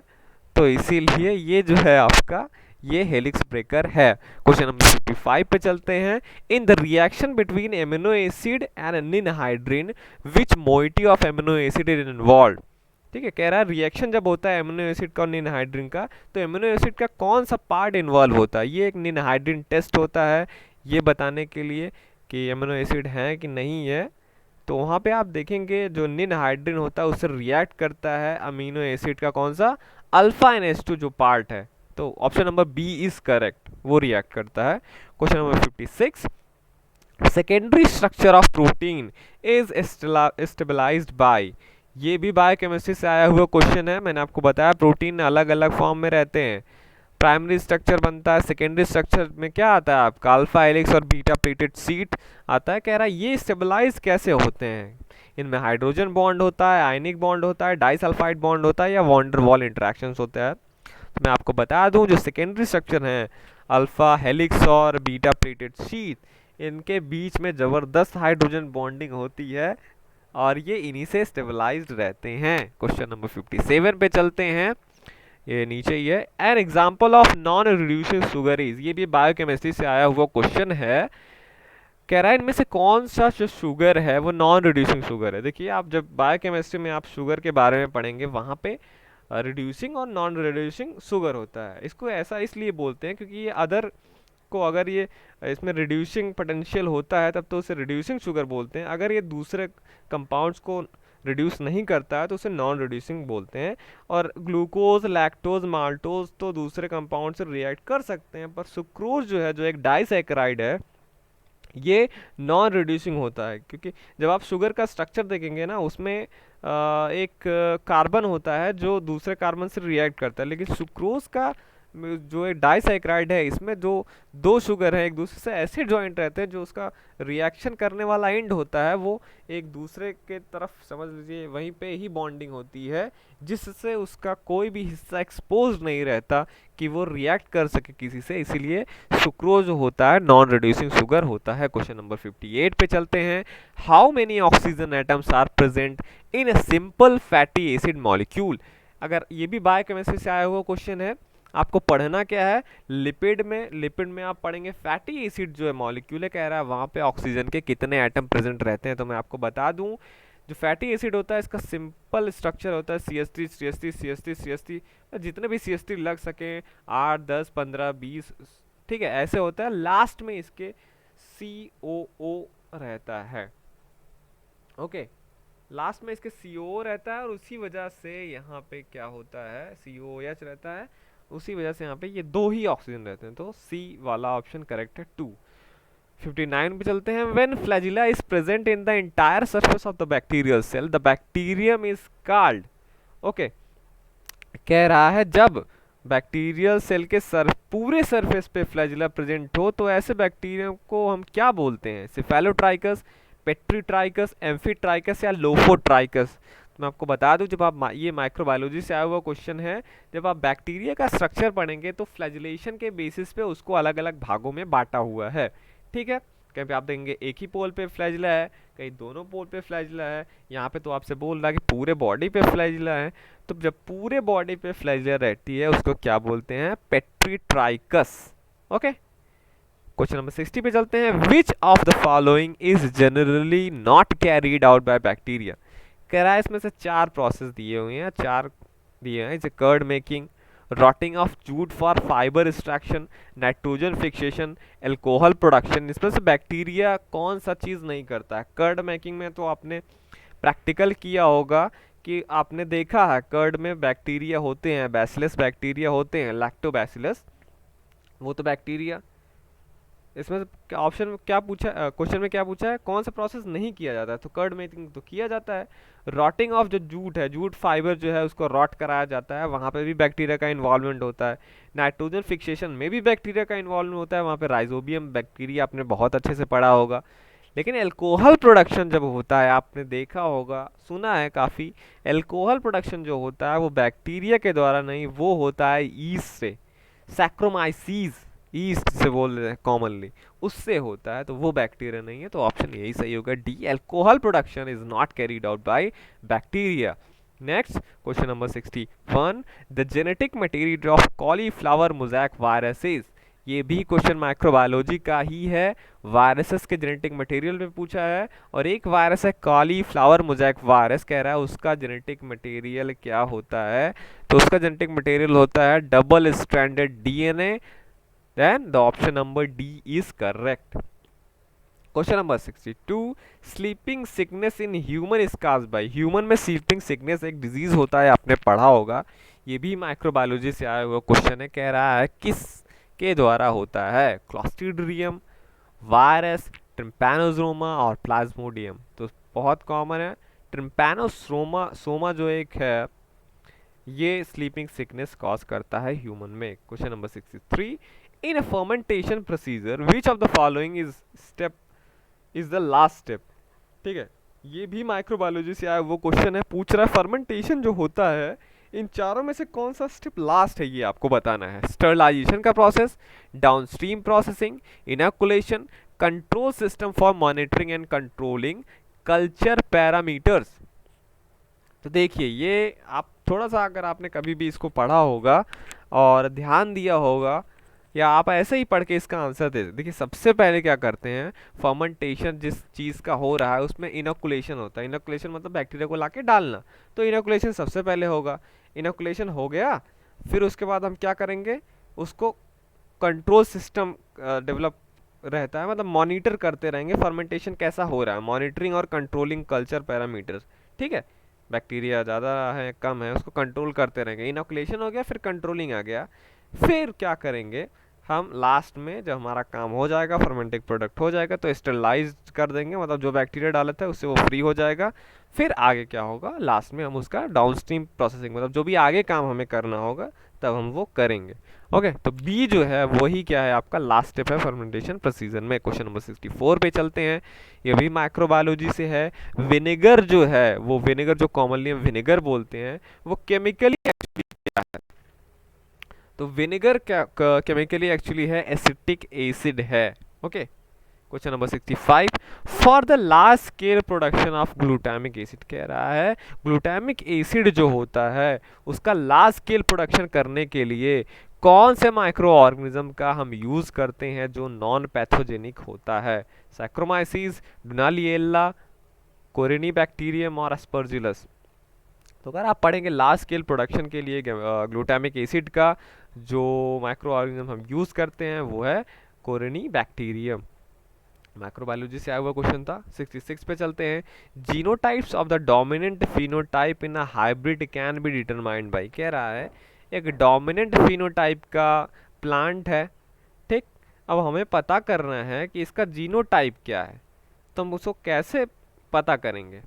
तो इसीलिए ये जो है आपका ये हेलिक्स ब्रेकर है। क्वेश्चन नंबर 55 पे चलते हैं। इन the reaction between amino acid and ninhydrin which moiety of amino acid is involve. ठीक है, कह रहा है रिएक्शन जब होता है एमिनो एसिड का और निनहाइड्रिन का, तो एमिनो एसिड का कौन सा पार्ट इन्वॉल्व होता है? ये एक निनहाइड्रिन टेस्ट होता है ये बताने के लिए कि एमिनो एसिड है कि नहीं है। तो वहाँ पे आप देखेंगे जो निनहाइड्रिन होता है उससे रिएक्ट करता है अमीनो एसिड का कौन सा? अल्फा NH2 जो पार्ट है। तो option number B is correct, वो रिएक्ट करता है। Question number 56, secondary structure of protein is stabilized by. ये भी बायोकेमिस्ट्री से आया हुआ क्वेश्चन है। मैंने आपको बताया प्रोटीन अलग अलग फॉर्म में रहते हैं, प्राइमरी स्ट्रक्चर बनता है, सेकेंडरी स्ट्रक्चर में क्या आता है आपका? अल्फा हेलिक्स और बीटा प्लेटेड सीट आता है। कह रहा है ये स्टेबलाइज कैसे होते हैं? इनमें हाइड्रोजन बॉन्ड होता है, आयनिक बॉन्ड होता है, डाइसल्फाइड बॉन्ड होता है, या वॉन्डर वॉल इंटरेक्शंस होता है? तो मैं आपको बता दूं जो सेकेंडरी स्ट्रक्चर है अल्फा हेलिक्स और बीटा प्लेटेड शीट, इनके बीच में ज़बरदस्त हाइड्रोजन बॉन्डिंग होती है और ये इन्हीं से स्टेबलाइज्ड रहते हैं। क्वेश्चन नंबर 57 पे चलते हैं, ये नीचे ही है। An example of non reducing sugar is, ये भी बायोकेमिस्ट्री से आया हुआ क्वेश्चन है। कह रहा है इनमें से कौन सा जो शुगर है वो नॉन रिड्यूसिंग शुगर है। देखिए आप जब बायोकेमिस्ट्री में आप शुगर के बारे में पढ़ेंगे वहाँ पे रिड्यूसिंग और नॉन रिड्यूसिंग शुगर होता है। इसको ऐसा इसलिए बोलते हैं क्योंकि ये अदर को, अगर ये इसमें रिड्यूसिंग पोटेंशियल होता है तब तो उसे रिड्यूसिंग शुगर बोलते हैं। अगर ये दूसरे कंपाउंड्स को रिड्यूस नहीं करता है तो उसे नॉन रिड्यूसिंग बोलते हैं। और ग्लूकोज, लैक्टोज, माल्टोज तो दूसरे कंपाउंड से रिएक्ट कर सकते हैं, पर सुक्रोज जो है, जो एक डाइसैकेराइड है, ये नॉन रिड्यूसिंग होता है। क्योंकि जब आप शुगर का स्ट्रक्चर देखेंगे ना, उसमें एक कार्बन होता है जो दूसरे कार्बन से रिएक्ट करता है, लेकिन सुक्रोज का जो एक डाइसैकेराइड है, इसमें जो दो शुगर है एक दूसरे से ऐसे जॉइंट रहते हैं, जो उसका रिएक्शन करने वाला एंड होता है वो एक दूसरे के तरफ, समझ लीजिए वहीं पे ही बॉन्डिंग होती है, जिससे उसका कोई भी हिस्सा एक्सपोज नहीं रहता कि वो रिएक्ट कर सके किसी से। इसीलिए सुक्रोज होता है नॉन रिड्यूसिंग शुगर होता है। क्वेश्चन नंबर 58 पे चलते हैं। How many oxygen atoms are present in a simple fatty acid molecule. अगर ये भी बायोकेमिस्ट्री से आया हुआ क्वेश्चन है, आपको पढ़ना क्या है, लिपिड में आप पढ़ेंगे फैटी एसिड जो है मॉलिक्यूल है, कह रहा है वहाँ पे ऑक्सीजन के कितने एटम प्रेजेंट रहते हैं। तो मैं आपको बता दूं जो फैटी एसिड होता है इसका सिंपल स्ट्रक्चर होता है CH3 CH3 CH3 CH3, जितने भी CH3 लग सके 8 10 15 20, ठीक है, ऐसे होता है। लास्ट में इसके COO रहता है, ओके, लास्ट में इसके CO रहता है और उसी वजह से यहाँ पे क्या होता है, COOH रहता है, उसी वजह से यहाँ पे ये दो ही ऑक्सीजन रहते हैं। तो C वाला ऑप्शन करेक्ट है 2। 59 पे चलते हैं। When flagella is present in the entire surface of the bacterial cell the bacterium is called, okay, कह रहा है जब बैक्टीरियल सेल के पूरे सरफेस पे फ्लैजिला प्रेजेंट हो तो ऐसे बैक्टीरियम को हम क्या बोलते हैं, सिफेलोट्राइकस, पेट्रीट्राइकस, एम्फीट्राइकस या लोफोट्राइकस। तो मैं आपको बता दूं, जब आप ये माइक्रोबायोलॉजी से आया हुआ क्वेश्चन है, जब आप बैक्टीरिया का स्ट्रक्चर पढ़ेंगे तो फ्लैजिलेशन के बेसिस पे उसको अलग अलग भागों में बांटा हुआ है, ठीक है। कहीं पे आप देखेंगे एक ही पोल पे फ्लैजिला है, कहीं दोनों पोल पे फ्लैजिला है, यहाँ पे तो आपसे बोल रहा है कि पूरे बॉडी पे फ्लैजिला है। तो जब पूरे बॉडी पे फ्लैजिला रहती है उसको क्या बोलते हैं, पेट्रीट्राइकस, ओके। क्वेश्चन नंबर 60 पे चलते हैं। Which of the following is generally not carried out by bacteria. कह रहा है इसमें से 4 प्रोसेस दिए हुए हैं, 4 दिए हैं, जैसे curd making, rotting of jute for fibre extraction, nitrogen fixation, alcohol production. इसमें से बैक्टीरिया कौन सा चीज़ नहीं करता है। कर्ड मेकिंग में तो आपने प्रैक्टिकल किया होगा कि आपने देखा है कर्ड में बैक्टीरिया होते हैं, बैसिलस बैक्टीरिया होते हैं, लैक्टोबैसिलस, वो तो बैक्टीरिया। इसमें ऑप्शन में क्या पूछा, क्वेश्चन में क्या पूछा है, कौन सा प्रोसेस नहीं किया जाता है, तो कर्ड मेकिंग तो किया जाता है। रॉटिंग ऑफ जो जूट है, जूट फाइबर जो है उसको रॉट कराया जाता है, वहाँ पे भी बैक्टीरिया का इन्वॉल्वमेंट होता है। नाइट्रोजन फिक्सेशन में भी बैक्टीरिया का इन्वॉल्वमेंट होता है, वहाँ पे राइजोबियम बैक्टीरिया आपने बहुत अच्छे से पढ़ा होगा। लेकिन एल्कोहल प्रोडक्शन जब होता है, आपने देखा होगा, सुना है काफ़ी, एल्कोहल प्रोडक्शन जो होता है वो बैक्टीरिया के द्वारा नहीं, वो होता है ईस्ट से, सैक्रोमाइसीज ईस्ट से बोल रहे हैं कॉमनली, उससे होता है, तो वो बैक्टीरिया नहीं है। तो ऑप्शन यही सही होगा D, alcohol production is not carried out by bacteria. Next question number 61। The genetic material of cauliflower mosaic viruses. ये भी क्वेश्चन माइक्रोबायोलॉजी का ही है, वायरसेस के जेनेटिक मटेरियल में पूछा है। और एक वायरस है कॉलीफ्लावर मोज़ैक वायरस, कह रहा है उसका जेनेटिक मटेरियल क्या होता है, तो उसका जेनेटिक मटेरियल होता है double stranded DNA। Then the option number D is correct. Question number 62. Sleeping sickness in human is caused by, human में sleeping sickness एक डिजीज होता है, आपने पढ़ा होगा, ये भी माइक्रोबायोलॉजी से आया हुआ क्वेश्चन है। कह रहा है किस के द्वारा होता है, क्लॉस्ट्रीडियम, वायरस, ट्रिम्पैनोसोमा और प्लाज्मोडियम। तो बहुत कॉमन है, ट्रिम्पैनोसोमा सोमा जो एक है ये स्लीपिंग सिकनेस कॉज करता है ह्यूमन में। Question number 63। In a fermentation procedure which of the following is step is the last step, ठीक है। ये भी माइक्रोबायोलॉजी से आया वो क्वेश्चन है, पूछ रहा है फर्मेंटेशन जो होता है इन चारों में से कौन सा स्टेप लास्ट है ये आपको बताना है। स्टरलाइजेशन का process, downstream processing, inoculation, control system for monitoring and controlling culture parameters. तो देखिए ये आप थोड़ा सा अगर आपने कभी भी इसको पढ़ा होगा और ध्यान दिया होगा या आप ऐसे ही पढ़ के इसका आंसर दे, देखिए सबसे पहले क्या करते हैं, फर्मेंटेशन जिस चीज़ का हो रहा है उसमें इनोकुलेशन होता है। इनोकुलेशन मतलब बैक्टीरिया को लाके डालना, तो इनोकुलेशन सबसे पहले होगा। इनोकुलेशन हो गया, फिर उसके बाद हम क्या करेंगे, उसको कंट्रोल सिस्टम डेवलप रहता है, मतलब मॉनिटर करते रहेंगे फर्मेंटेशन कैसा हो रहा है, मॉनिटरिंग और कंट्रोलिंग कल्चर पैरामीटर्स। ठीक है, बैक्टीरिया ज़्यादा है कम है उसको कंट्रोल करते रहेंगे। इनोकुलेशन हो गया, फिर कंट्रोलिंग आ गया। फिर क्या करेंगे हम लास्ट में, जब हमारा काम हो जाएगा, फर्मेंटेड प्रोडक्ट हो जाएगा, तो स्टरलाइज कर देंगे, मतलब जो बैक्टीरिया डाला था उससे वो फ्री हो जाएगा। फिर आगे क्या होगा, लास्ट में हम उसका डाउनस्ट्रीम प्रोसेसिंग, मतलब जो भी आगे काम हमें करना होगा तब हम वो करेंगे। ओके, तो बी जो है वही क्या है आपका लास्ट स्टेप है फर्मेंटेशन प्रोसीजर में। क्वेश्चन नंबर 64 पे चलते हैं, ये भी माइक्रोबायोलॉजी से है। विनेगर जो है, वो विनेगर जो कॉमनली हम विनेगर बोलते हैं, वो केमिकली एक्चुअली क्या है, तो विनेगर क्या केमिकली एक्चुअली है एसिटिक एसिड है। Okay, question number 65, for the large scale production of glutamic acid, कह रहा है ग्लूटामिक एसिड जो होता है उसका लार्ज स्केल प्रोडक्शन करने के लिए कौन से माइक्रो ऑर्गेनिज्म का हम यूज करते हैं जो नॉन पैथोजेनिक होता है। सैक्रोमाइसीस, डुनालिएला, कोरिनी बैक्टीरियम और एस्परजिलस। तो अगर आप पढ़ेंगे लार्ज स्केल प्रोडक्शन के लिए ग्लूटामिक एसिड का जो माइक्रो ऑर्गेनिज्म हम यूज करते हैं वो है कोरिनी बैक्टीरियम। माइक्रोबायोलॉजी से आया हुआ क्वेश्चन था। 66 पे चलते हैं, genotypes of the dominant phenotype in a hybrid can be determined by, कह रहा है एक डोमिनेंट फिनोटाइप का प्लांट है, ठीक, अब हमें पता करना है कि इसका जीनोटाइप क्या है, तो हम उसको कैसे पता करेंगे,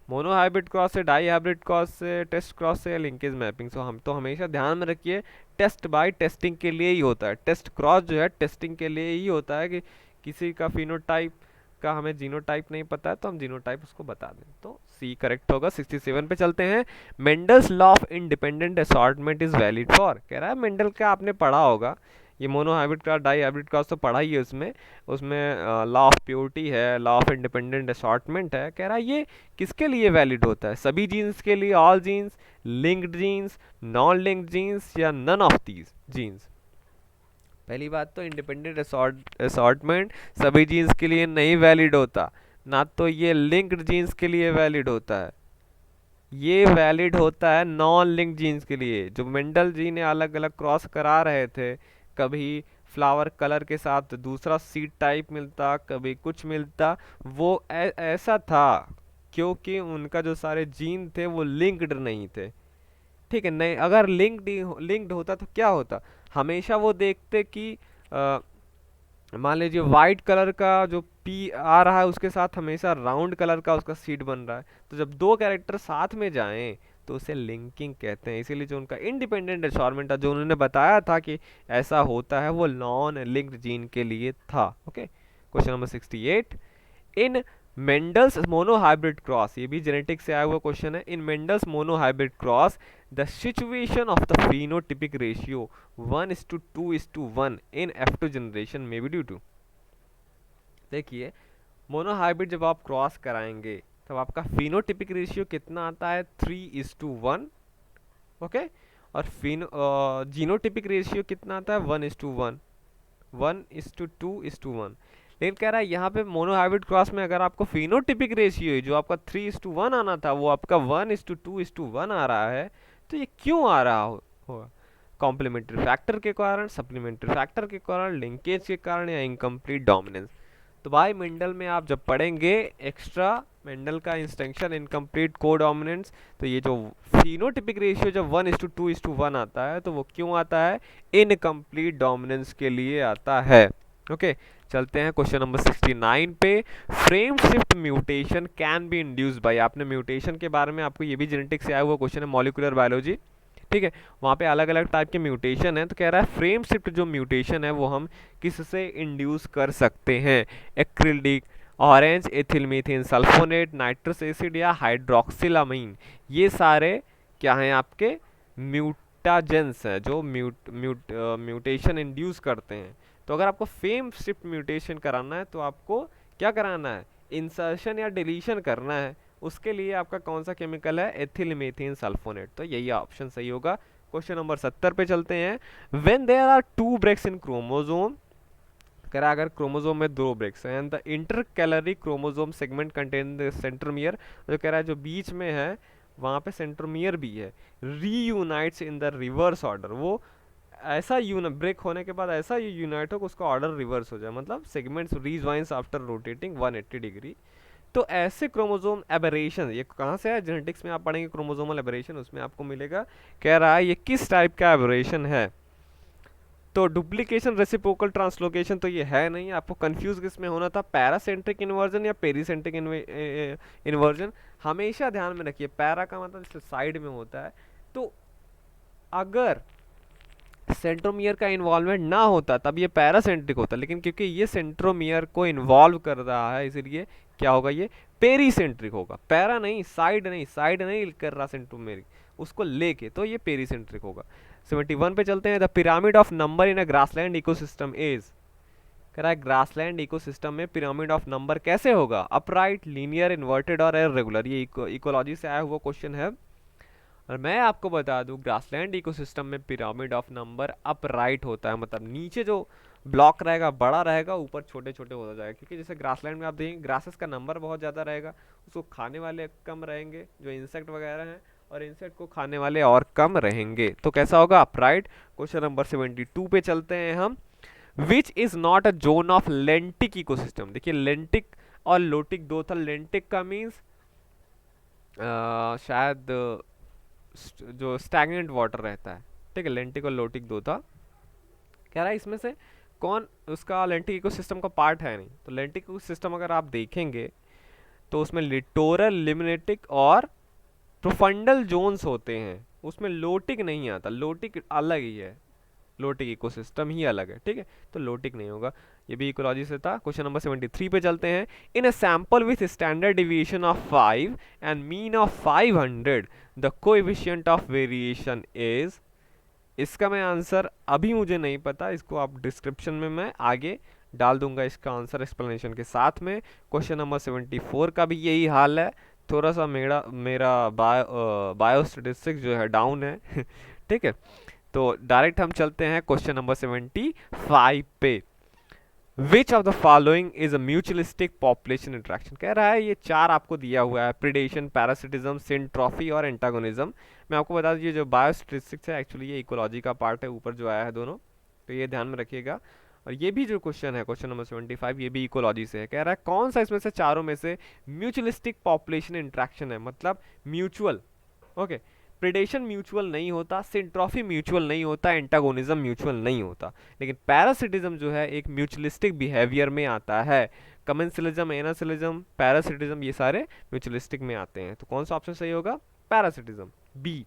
मोनो हाइब्रिड क्रॉस से, डाई हाइब्रिड क्रॉस से, टेस्ट क्रॉस से, लिंकेज मैपिंग। सो हम तो हमेशा ध्यान में रखिए टेस्ट बाय टेस्टिंग के लिए ही होता है, टेस्ट क्रॉस जो है टेस्टिंग के लिए ही होता है कि किसी का फिनोटाइप का हमें जीनोटाइप नहीं पता है तो हम जीनोटाइप उसको बता दें, तो सी करेक्ट होगा। 67 पे चलते हैं, Mendel's law of independent assortment is valid for, कह रहा है मेंडल का आपने पढ़ा होगा, ये mono hybrid cross di hybrid cross तो पढ़ा ही है उसमें, उसमें लॉ ऑफ प्योरिटी है, लॉ ऑफ इंडिपेंडेंट असॉर्टमेंट है, कह रहा है ये किसके लिए वैलिड होता है, सभी जीन्स के लिए, all genes, linked genes, non linked genes या नन ऑफ दीज जीन्स। पहली बात तो इंडिपेंडेंट असॉर्टमेंट सभी जीन्स के लिए नहीं वैलिड होता, ना तो ये लिंक्ड जीन्स के लिए वैलिड होता है, ये वैलिड होता है नॉन लिंक्ड जीन्स के लिए। जो मेंडल जी ने अलग अलग क्रॉस करा रहे थे, कभी फ्लावर कलर के साथ दूसरा सीड टाइप मिलता, कभी कुछ मिलता, वो ऐसा था क्योंकि उनका जो सारे जीन थे वो लिंक्ड नहीं थे। ठीक है, नहीं अगर लिंक्ड होता तो क्या होता, हमेशा वो देखते कि मान लीजिए वाइट कलर का जो पी आ रहा है उसके साथ हमेशा राउंड कलर का उसका सीड बन रहा है, तो जब दो कैरेक्टर साथ में जाएं तो उसे लिंकिंग कहते हैं। इसीलिए जो उनका इंडिपेंडेंट असॉर्टमेंट था, जो उन्होंने बताया था कि ऐसा होता है, वो नॉन लिंक्ड जीन के लिए था। Okay, question number 68, in Mendel's monohybrid cross, ये भी जेनेटिक्स से आया हुआ क्वेश्चन है, in Mendel's monohybrid cross the situation of the phenotypic ratio 1:2:1 in F2 generation में बी ड्यू टू। देखिए मोनोहाइब्रिड जब आप क्रॉस कराएंगे तब आपका phenotypic रेशियो कितना आता है, 3:1। ओके, और जीनोटिपिक रेशियो कितना आता है, 1:1, 1:2:1। लेकिन कह रहा है यहाँ पे मोनोहाइब्रिड क्रॉस में अगर आपको फिनोटिपिक रेशियो जो आपका 3:1 आना था वो आपका 1:2:1 आ रहा है, तो ये क्यों आ रहा होगा, कॉम्प्लीमेंट्री फैक्टर के कारण, सप्लीमेंट्री फैक्टर के कारण, लिंकेज के कारण, या इनकम्प्लीट डोमिनेंस। तो भाई मेंडल में आप जब पढ़ेंगे एक्स्ट्रा मेंडल का इंस्ट्रक्शन इनकम्प्लीट कोडोमिनेंस, तो ये जो फिनोटिपिक रेशियो जब 1:2:1 आता है तो वो क्यों आता है, इनकम्प्लीट डोमिनेंस के लिए आता है। ओके, चलते हैं क्वेश्चन नंबर 69 पे, frame shift mutation can be induced by, आपने म्यूटेशन के बारे में, आपको ये भी जेनेटिक्स से आया हुआ क्वेश्चन है, मॉलिक्यूलर बायोलॉजी, ठीक है, वहाँ पे अलग अलग टाइप के म्यूटेशन है, तो कह रहा है फ्रेम शिफ्ट जो म्यूटेशन है वो हम किससे इंड्यूस कर सकते हैं, acrylic, orange ethyl methane sulphonate, nitrous acid या हाइड्रोक्सिलामीन, ये सारे क्या हैं आपके, म्यूटाजेंस है जो म्यूटेशन इंड्यूस करते हैं। तो अगर आपको फेम शिफ्ट म्यूटेशन कराना है तो आपको क्या कराना है, इंसर्शन या डिलीशन करना है। उसके लिए आपका कौन सा केमिकल है, एथिल मीथेन सल्फोनेट। तो यही ऑप्शन सही होगा। क्वेश्चन नंबर 70 पे चलते हैं। When there are two breaks in chromosome, कह रहा है अगर क्रोमोसोम में दो ब्रेक्स हैं, and the intercalary chromosome segment contain the centromere, जो कह रहा है जो बीच में है वहाँ पे सेंट्रोमियर भी है, रीयूनाइट्स इन द रिवर्स ऑर्डर, वो ऐसा ब्रेक होने के बाद ऐसा यूनाइट हो कि उसका ऑर्डर रिवर्स हो जाए, मतलब सेगमेंट्स रीजॉइंस आफ्टर रोटेटिंग 180 डिग्री। तो ऐसे क्रोमोसोम एबरेशन, ये कहाँ से है, जेनेटिक्स में आप पढ़ेंगे क्रोमोसोमल एबरेशन, उसमें आपको मिलेगा। कह रहा है ये किस टाइप का एबरेशन है। तो डुप्लीकेशन रेसिप्रोकल ट्रांसलोकेशन तो ये है नहीं। आपको कंफ्यूज किस में होना था, पैरासेंट्रिक इन्वर्जन या पेरीसेंट्रिक इन्वर्जन। हमेशा ध्यान में रखिए, पैरा का मतलब साइड में होता है। तो अगर सेंट्रोमियर का इन्वॉल्वमेंट ना होता तब ये पैरासेंट्रिक होता, लेकिन क्योंकि ये सेंट्रोमियर को इन्वॉल्व कर रहा है इसलिए क्या होगा, ये पेरीसेंट्रिक होगा। पैरा नहीं, साइड नहीं कर रहा सेंट्रोमियर उसको लेके, तो ये पेरीसेंट्रिक होगा। 71 पे चलते हैं। The pyramid of number in a grassland ecosystem is, कह रहा है ग्रासलैंड इकोसिस्टम में पिरामिड ऑफ नंबर कैसे होगा, अपराइट, लीनियर, इन्वर्टेड और इरेगुलर। ये इकोलॉजी से आया हुआ क्वेश्चन है। और मैं आपको बता दूं ग्रासलैंड इकोसिस्टम में पिरामिड ऑफ नंबर अपराइट होता है, मतलब नीचे जो ब्लॉक रहेगा बड़ा रहेगा, ऊपर छोटे छोटे होता जाएगा। क्योंकि जैसे ग्रासलैंड में आप देखेंगे ग्रासेस का नंबर बहुत ज़्यादा रहेगा, उसको खाने वाले कम रहेंगे जो इंसेक्ट वगैरह हैं, और इंसेक्ट को खाने वाले और कम रहेंगे। तो कैसा होगा, अपराइट। क्वेश्चन नंबर 72 पे चलते हैं हम। Which is not a zone of लेंटिक ecosystem. देखिए लेंटिक और लोटिक दो था। लेंटिक का मीन्स शायद जो स्टैगनेंट वाटर रहता है, ठीक है। लेंटिक और लोटिक दो था। कह रहा है इसमें से कौन उसका लेंटिक इकोसिस्टम का पार्ट है नहीं। तो लेंटिक इकोसिस्टम अगर आप देखेंगे तो उसमें लिटोरल, लिमिनेटिक और प्रोफंडल जोन्स होते हैं, उसमें लोटिक नहीं आता। लोटिक अलग ही है, लोटिक इकोसिस्टम ही अलग है, ठीक है। तो लोटिक नहीं होगा। ये भी इकोलॉजी से था। क्वेश्चन नंबर 73 पे चलते हैं। In a sample with standard deviation of 5 and mean of 500 the coefficient of variation is. इसका मैं आंसर अभी मुझे नहीं पता, इसको आप डिस्क्रिप्शन में मैं आगे डाल दूंगा इसका आंसर एक्सप्लेनेशन के साथ में। क्वेश्चन नंबर 74 का भी यही हाल है। थोड़ा सा मेरा बायो स्टेटिस्टिक्स जो है डाउन है ठीक है। तो डायरेक्ट हम चलते हैं क्वेश्चन नंबर 75 पे। विच of the following is a mutualistic population interaction. कह रहा है ये चार आपको दिया हुआ है, प्रिडेशन, पैरासिटिज्म, सिंट्रॉफी और एंटागोनिज्म। मैं आपको बता दीजिए जो बायोस्टेटिस्टिक्स है एक्चुअली ये इकोलॉजी का पार्ट है, ऊपर जो आया है दोनों, तो ये ध्यान में रखिएगा। और ये भी जो क्वेश्चन है क्वेश्चन नंबर 75 ये भी इकोलॉजी से है। कह रहा है कौन सा इसमें से चारों में से म्यूचुअलिस्टिक पॉपुलेशन इंटरेक्शन है, मतलब म्यूचुअल। ओके, प्रिडेशन म्यूचुअल नहीं होता, सिंट्रॉफी म्यूचुअल नहीं होता, एंटागोनिज्म म्यूचुअल नहीं होता, लेकिन पैरासिटिज्म जो है एक म्यूचुअलिस्टिक बिहेवियर में आता है। कमेंसलिज्म, एनासिलिज्म, पैरासिटिज्म ये सारे म्यूचुअलिस्टिक में आते हैं। तो कौन सा ऑप्शन सही होगा, parasitism, B.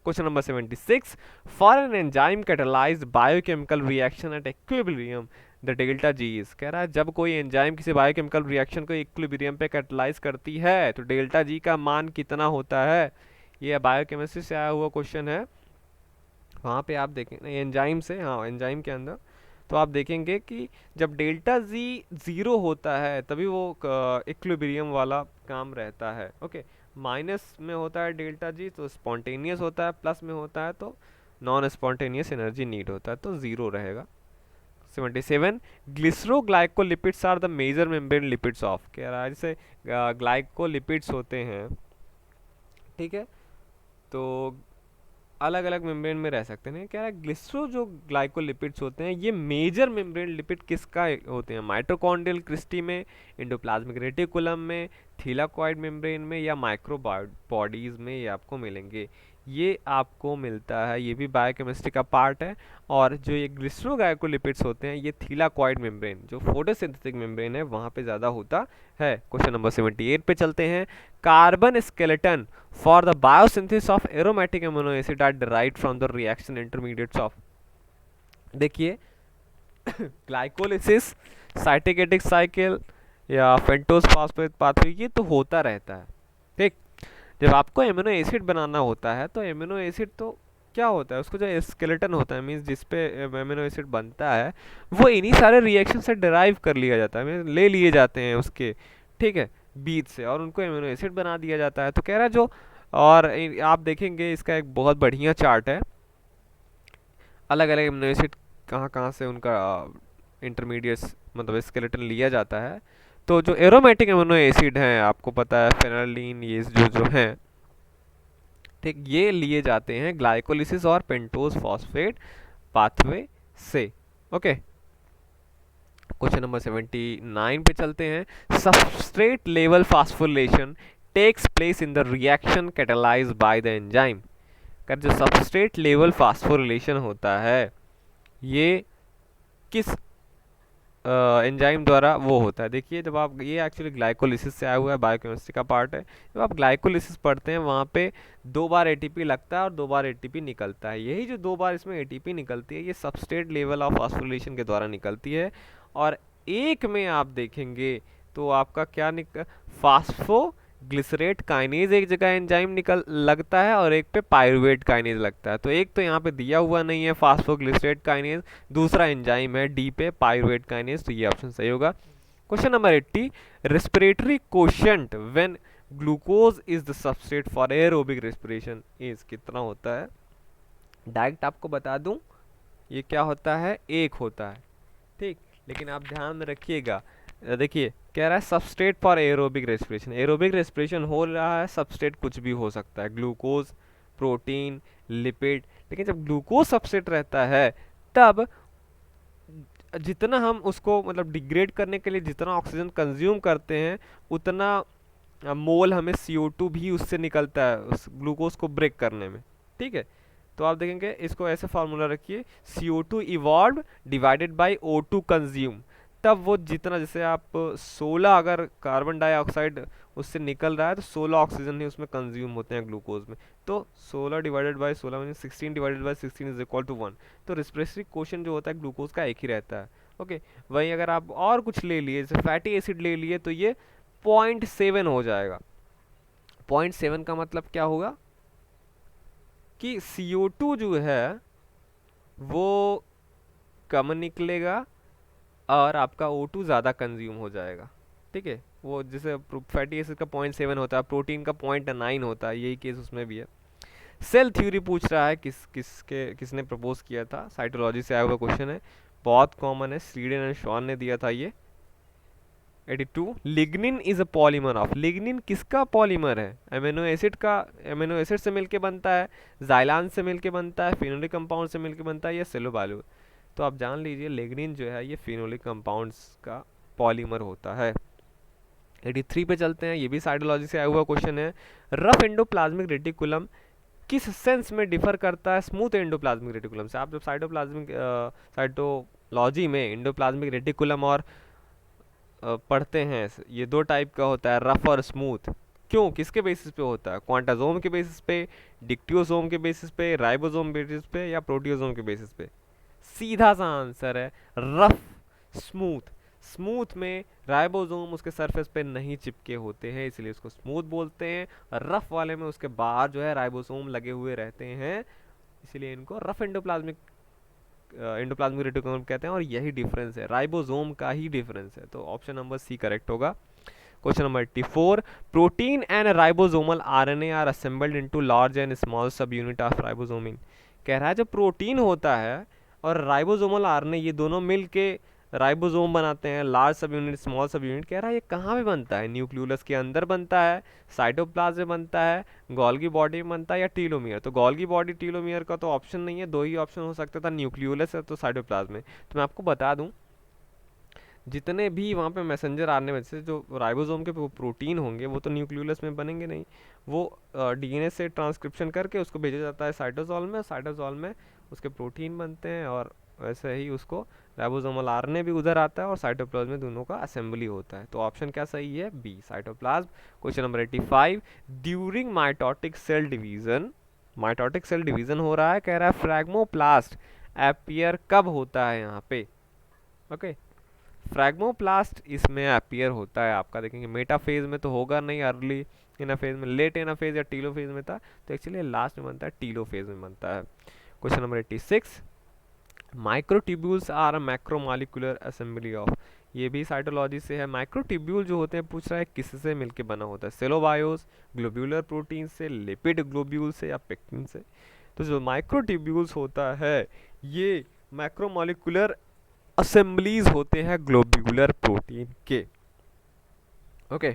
Question number 76। For an enzyme catalysed biochemical reaction at equilibrium the delta G is. कह रहा है जब कोई एंजाइम किसी बायोकेमिकल रिएक्शन को इक्विलिब्रियम पे कैटालाइज करती है तो डेल्टा जी का मान कितना होता है। ये बायोकेमिस्ट्री से आया हुआ क्वेश्चन है। वहाँ पे आप देखें एंजाइम से, हाँ एंजाइम के अंदर, तो आप देखेंगे कि जब डेल्टा जी ज़ीरो होता है तभी वो इक्विलिब्रियम वाला काम रहता है। ओके, माइनस में होता है डेल्टा जी तो स्पॉन्टेनियस होता है, प्लस में होता है तो नॉन स्पॉन्टेनियस एनर्जी नीड होता है, तो ज़ीरो रहेगा। 77। Glyceroglycolipids are the major membrane lipids of. कह रहा है जैसे ग्लाइकोलिपिड्स होते हैं, ठीक है, तो अलग अलग मेम्ब्रेन में रह सकते हैं। क्या है ग्लिसरो जो ग्लाइकोलिपिड्स होते हैं ये मेजर मेम्ब्रेन लिपिड किसका होते हैं, माइटोकॉन्ड्रियल क्रिस्टी में, एंडोप्लाज्मिक रेटिकुलम में, थीलाकॉइड मेम्ब्रेन में या माइक्रो बॉडीज में, ये आपको मिलेंगे। ये आपको मिलता है, ये भी बायोकेमिस्ट्री का पार्ट है। और जो ये ग्लिसरोग्लाइकोलिपिड्स होते हैं ये थीलाकॉइड मेम्ब्रेन जो फोटोसिंथेटिक मेम्ब्रेन है वहाँ पे ज़्यादा होता है। क्वेश्चन नंबर 78 पे चलते हैं। Carbon skeleton for the biosynthesis of aromatic amino acid are derived from the reaction intermediates of। देखिए ग्लाइकोलिसिस, साइटोकेटिक साइकिल या फेंटोस फास्फेट पाथवे ये तो होता रहता है, ठीक। जब आपको एमिनो एसिड बनाना होता है तो एमिनो एसिड तो क्या होता है, उसको जो स्केलेटन होता है मीन्स जिस पे एमिनो एसिड बनता है वो इन्हीं सारे रिएक्शन से डिराइव कर लिया जाता है, मीन्स ले लिए जाते हैं उसके, ठीक है, बीज से, और उनको एमिनो एसिड बना दिया जाता है। तो कह रहा है जो, और आप देखेंगे इसका एक बहुत बढ़िया चार्ट है, अलग अलग एमिनो एसिड कहाँ कहाँ से उनका इंटरमीडिएट्स मतलब स्केलेटन लिया जाता है। तो जो एरोमेटिक एमिनो एसिड हैं आपको पता है फेनोलिन, ये जो जो हैं, ठीक, ये लिए जाते हैं ग्लाइकोलिसिस और पेंटोज फॉस्फेट पाथवे से। ओके, क्वेश्चन नंबर 79 पे चलते हैं। Substrate level phosphorylation takes place in the reaction catalysed by the enzyme. कर जो सबस्ट्रेट लेवल फास्फोरिलेशन होता है ये किस एंजाइम द्वारा वो होता है। देखिए जब आप, ये एक्चुअली ग्लाइकोलिसिस से आया हुआ है, बायोकेमिस्ट्री का पार्ट है। जब आप ग्लाइकोलिसिस पढ़ते हैं वहाँ पे 2 बार एटीपी लगता है और 2 बार एटीपी निकलता है। यही जो 2 बार इसमें एटीपी निकलती है ये सबस्ट्रेट लेवल ऑफ फास्फोरिलेशन के द्वारा निकलती है। और एक में आप देखेंगे तो आपका क्या फास्फो ग्लिसरेट काइनेज एक जगह एंजाइम निकल लगता है और एक पे पायरुवेट काइनेज लगता है। तो एक तो यहाँ पे दिया हुआ नहीं है फास्फोग्लिसरेट काइनेज, दूसरा एंजाइम है डी पे पायरुवेट काइनेज, तो ये ऑप्शन सही होगा। Question number 80, respiratory quotient when glucose is the substrate for aerobic respiration is कितना होता है। डायरेक्ट आपको बता दूं ये क्या होता है, 1 होता है, ठीक। लेकिन आप ध्यान में रखिएगा, देखिए कह रहा है substrate for aerobic respiration, aerobic respiration हो रहा है, सबस्ट्रेट कुछ भी हो सकता है, ग्लूकोज, प्रोटीन, लिपिड। लेकिन जब ग्लूकोज सबस्ट्रेट रहता है तब जितना हम उसको मतलब डिग्रेड करने के लिए जितना ऑक्सीजन कंज्यूम करते हैं उतना मोल हमें CO2 भी उससे निकलता है उस ग्लूकोज को ब्रेक करने में, ठीक है। तो आप देखेंगे इसको ऐसे फार्मूला रखिए, CO2 evolve divided by O2 consume. तब वो जितना, जैसे आप 16 अगर कार्बन डाइऑक्साइड उससे निकल रहा है तो 16 ऑक्सीजन ही उसमें कंज्यूम होते हैं ग्लूकोज में। तो 16 divided by 16 mean 16 divided by 16 is equal to 1। तो रेस्पिरेटरी क्वोशिएंट जो होता है ग्लूकोज का एक ही रहता है। ओके, वहीं अगर आप और कुछ ले लिए जैसे फैटी एसिड ले लिए तो ये 0.7 हो जाएगा। 0.7 का मतलब क्या होगा कि CO2 जो है वो कम निकलेगा और आपका O2 ज़्यादा कंज्यूम हो जाएगा, ठीक है। वो जैसे फैटी एसिड का 0.7 होता है, प्रोटीन का 0.9 होता है, यही केस उसमें भी है। सेल थ्योरी पूछ रहा है किसने प्रपोज किया था, साइटोलॉजी से आया हुआ क्वेश्चन है, बहुत कॉमन है, स्वीडन एंड शॉन ने दिया था ये। 82, lignin is a polymer of, lignin किसका पॉलीमर है, एमिनो एसिड का, एमिनो एसिड से मिलके बनता है, जाइलान से मिलके बनता है, फिनोलिक कंपाउंड से मिलके बनता है या सेलोबाइल। तो आप जान लीजिए लिग्निन जो है ये फिनोलिक कंपाउंड्स का पॉलीमर होता है। 83 पे चलते हैं, ये भी साइटोलॉजी से आया हुआ क्वेश्चन है। रफ एंडोप्लाज्मिक रेटिकुलम किस सेंस में डिफर करता है स्मूथ एंडोप्लाज्मिक रेटिकुलम से। आप जब साइटोलॉजी में एंडोप्लाज्मिक रेटिकुलम और पढ़ते हैं, ये 2 टाइप का होता है, रफ और स्मूथ। क्यों, किसके बेसिस पे होता है, क्वांटासोम के बेसिस पे, डिक्टियोसोम के बेसिस पे, राइबोसोम बेसिस पे या प्रोटियोसोम के बेसिस पे। सीधा सा आंसर है रफ स्मूथ। स्मूथ में राइबोसोम उसके सरफेस पे नहीं चिपके होते हैं इसलिए उसको स्मूथ बोलते हैं, रफ वाले में उसके बाहर जो है राइबोसोम लगे हुए रहते हैं इसलिए इनको रफ एंडोप्लाज्मिक रेटिकुलम कहते हैं। और यही डिफरेंस है, राइबोसोम का ही डिफरेंस है। तो ऑप्शन नंबर सी करेक्ट होगा। Question number 84, protein and ribosomal RNA are assembled into large and small subunit of ribosome in. कह रहा है जो प्रोटीन होता है और राइबोसोमल RNA ये दोनों मिलके राइबोसोम बनाते हैं, लार्ज सब यूनिट, स्मॉल सब यूनिट। कह रहा है ये कहाँ पे बनता है, न्यूक्लियोलस के अंदर बनता है, साइटोप्लाज्म में बनता है, गोल्गी बॉडी में बनता है या टीलोमियर। तो गोल्गी बॉडी टीलोमियर का तो ऑप्शन नहीं है, 2 ही ऑप्शन हो सकता था, न्यूक्लियोलस है तो साइटोप्लाज्म में। तो मैं आपको बता दूं जितने भी वहाँ पे मैसेंजर आरएनए में से जो राइबोसोम के प्रोटीन होंगे वो तो न्यूक्लियोलस में बनेंगे नहीं, वो DNA से ट्रांसक्रिप्शन करके उसको भेजा जाता है साइटोसॉल में, साइटोसॉल में उसके प्रोटीन बनते हैं और वैसे ही उसको राइबोसोमल RNA भी उधर आता है और साइटोप्लाज्म में दोनों का असेंबली होता है। तो ऑप्शन क्या सही है, B cytoplasm. Question number 85, during mitotic cell division, mitotic cell division हो रहा है, कह रहा है फ्रैगमोप्लास्ट अपीयर कब होता है यहाँ पे। ओके, फ्रैगमोप्लास्ट इसमें अपीयर होता है आपका, देखेंगे मेटाफेज में तो होगा नहीं, अर्ली एनाफेज में, लेट एनाफेज या टीलोफेज में था, तो एक्चुअली लास्ट में बनता है टीलोफेज में बनता है। Question number 86, microtubules are macromolecular assembly of, ये भी साइटोलॉजी से है। माइक्रोट्यूब्यूल जो होते हैं पूछ रहा है किससे मिलके बना होता है, सेलोबायोस, ग्लोब्यूलर प्रोटीन से, लिपिड ग्लोब्यूल से या पेक्टिन से। तो जो माइक्रोट्यूब्यूल्स होता है ये मैक्रोमोलिकुलर असेंबलीज होते हैं ग्लोब्यूलर प्रोटीन के। ओके,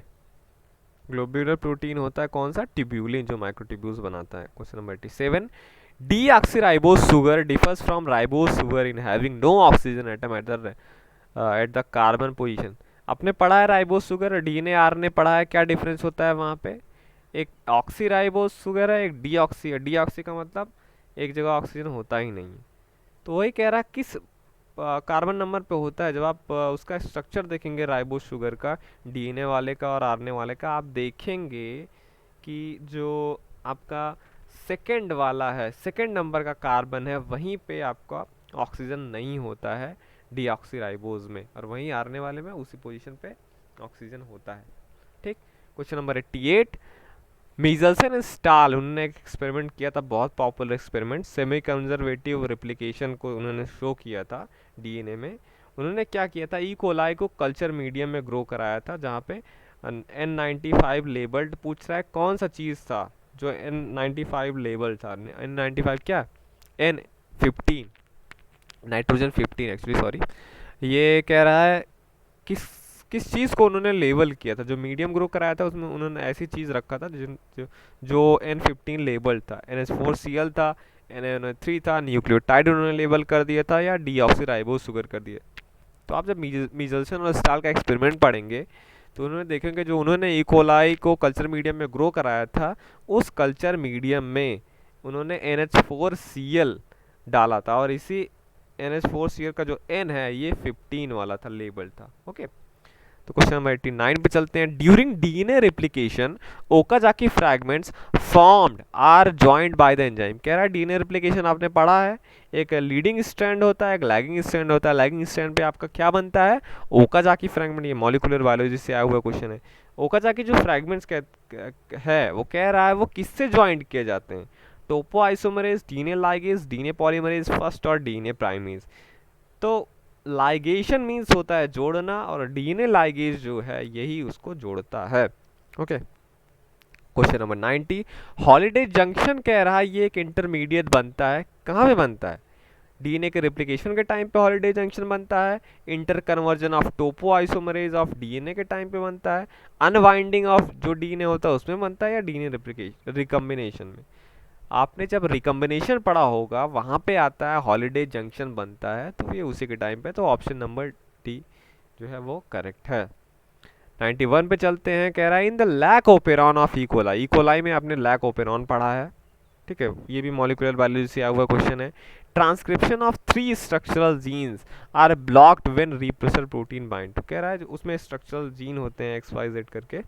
ग्लोब्यूलर प्रोटीन होता है कौन सा, ट्यूब्यूलिन, जो माइक्रोट्यूब्यूल्स बनाता है। Question number 87, deoxyribose sugar differs from ribose sugar in having no oxygen atom at the carbon position. आपने पढ़ा है राइबोस शुगर, डीएनए आरएनए पढ़ा है, क्या डिफरेंस होता है वहाँ पे, एक ऑक्सीराइबोस शुगर है, एक डीऑक्सी है। डीऑक्सी का मतलब एक जगह ऑक्सीजन होता ही नहीं है। तो वही कह रहा है किस कार्बन नंबर पे होता है। जब आप उसका स्ट्रक्चर देखेंगे राइबोस शुगर का, डीएनए वाले का और आरएनए वाले का, आप देखेंगे कि जो आपका सेकंड वाला है, सेकंड नंबर का कार्बन है, वहीं पे आपका ऑक्सीजन नहीं होता है डीऑक्सीराइबोज में, और वहीं आरएनए वाले में उसी पोजीशन पे ऑक्सीजन होता है। ठीक। क्वेश्चन नंबर 88, मीजल्सन एंड स्टाल, उन्होंने एक एक्सपेरिमेंट किया था, बहुत popular experiment, semi conservative replication को उन्होंने शो किया था डीएनए में। उन्होंने क्या किया था, ई कोलाई को कल्चर मीडियम में ग्रो कराया था, जहाँ पे N95 लेबल्ड, पूछ रहा है कौन सा चीज़ था जो N95 लेबल था। N95 क्या, N15, नाइट्रोजन 15 एक्चुअली, सॉरी। ये कह रहा है किस किस चीज़ को उन्होंने लेबल किया था, जो मीडियम ग्रो कराया था उसमें उन्होंने ऐसी चीज़ रखा था जो N15 लेबल था, NH4Cl था, NaNO3 था, न्यूक्लियोटाइड उन्होंने लेबल कर दिया था, या डीऑक्सीराइबोस शुगर कर दिया। तो आप जब मीजल्सन और स्टाल का एक्सपेरिमेंट पढ़ेंगे तो उन्होंने देखेंगे जो उन्होंने ई कोलाई को कल्चर मीडियम में ग्रो कराया था, उस कल्चर मीडियम में उन्होंने NH4Cl डाला था, और इसी NH4Cl का जो N है ये 15 वाला था, लेबल था। ओके, तो क्वेश्चन नंबर 89 पे चलते हैं। During DNA replication Okazaki fragments formed are joined by the enzyme. कह रहा है डीएनए रेप्लिकेशन आपने पढ़ा है, एक लीडिंग स्ट्रैंड होता है, एक लैगिंग स्ट्रैंड होता है। लैगिंग स्ट्रैंड पे आपका क्या बनता है, ओकाजाकी फ्रैगमेंट। ये मॉलिक्यूलर बायोलॉजी से आया हुआ क्वेश्चन है। ओकाजाकी जो फ्रैगमेंट्स है वो कह रहा है वो किससे ज्वाइंट किए जाते हैं, topoisomerase, DNA ligase, DNA polymerase first और डीएनए प्राइमेज। तो लाइगेशन मीन्स होता है जोड़ना, और डीएनए लाइगेज जो है यही उसको जोड़ता है। Okay, question number 90, holiday junction कह रहा है ये एक इंटरमीडिएट बनता है, कहाँ पे बनता है, डीएनए के रेप्लिकेशन के टाइम पे हॉलिडे जंक्शन बनता है, interconversion of topoisomerase of DNA के टाइम पे बनता है, अनवाइंडिंग ऑफ जो डीएनए होता है उसमें बनता है, या डीएनए रेप्लिकेशन रिकम्बिनेशन में। आपने जब रिकम्बिनेशन पढ़ा होगा वहाँ पे आता है हॉलिडे जंक्शन बनता है, तो ये उसी के टाइम पे, तो ऑप्शन नंबर डी जो है वो करेक्ट है। 91 पे चलते हैं। कह रहा है in the lac operon of E coli, E coli में आपने लैक ओपेरॉन पढ़ा है, ठीक है, ये भी मॉलिक्यूलर बायोलॉजी से आया हुआ क्वेश्चन है। Transcription of 3 structural genes are blocked when repressor protein bind. तो कह रहा है उसमें स्ट्रक्चरल जीन होते हैं XYZ करके,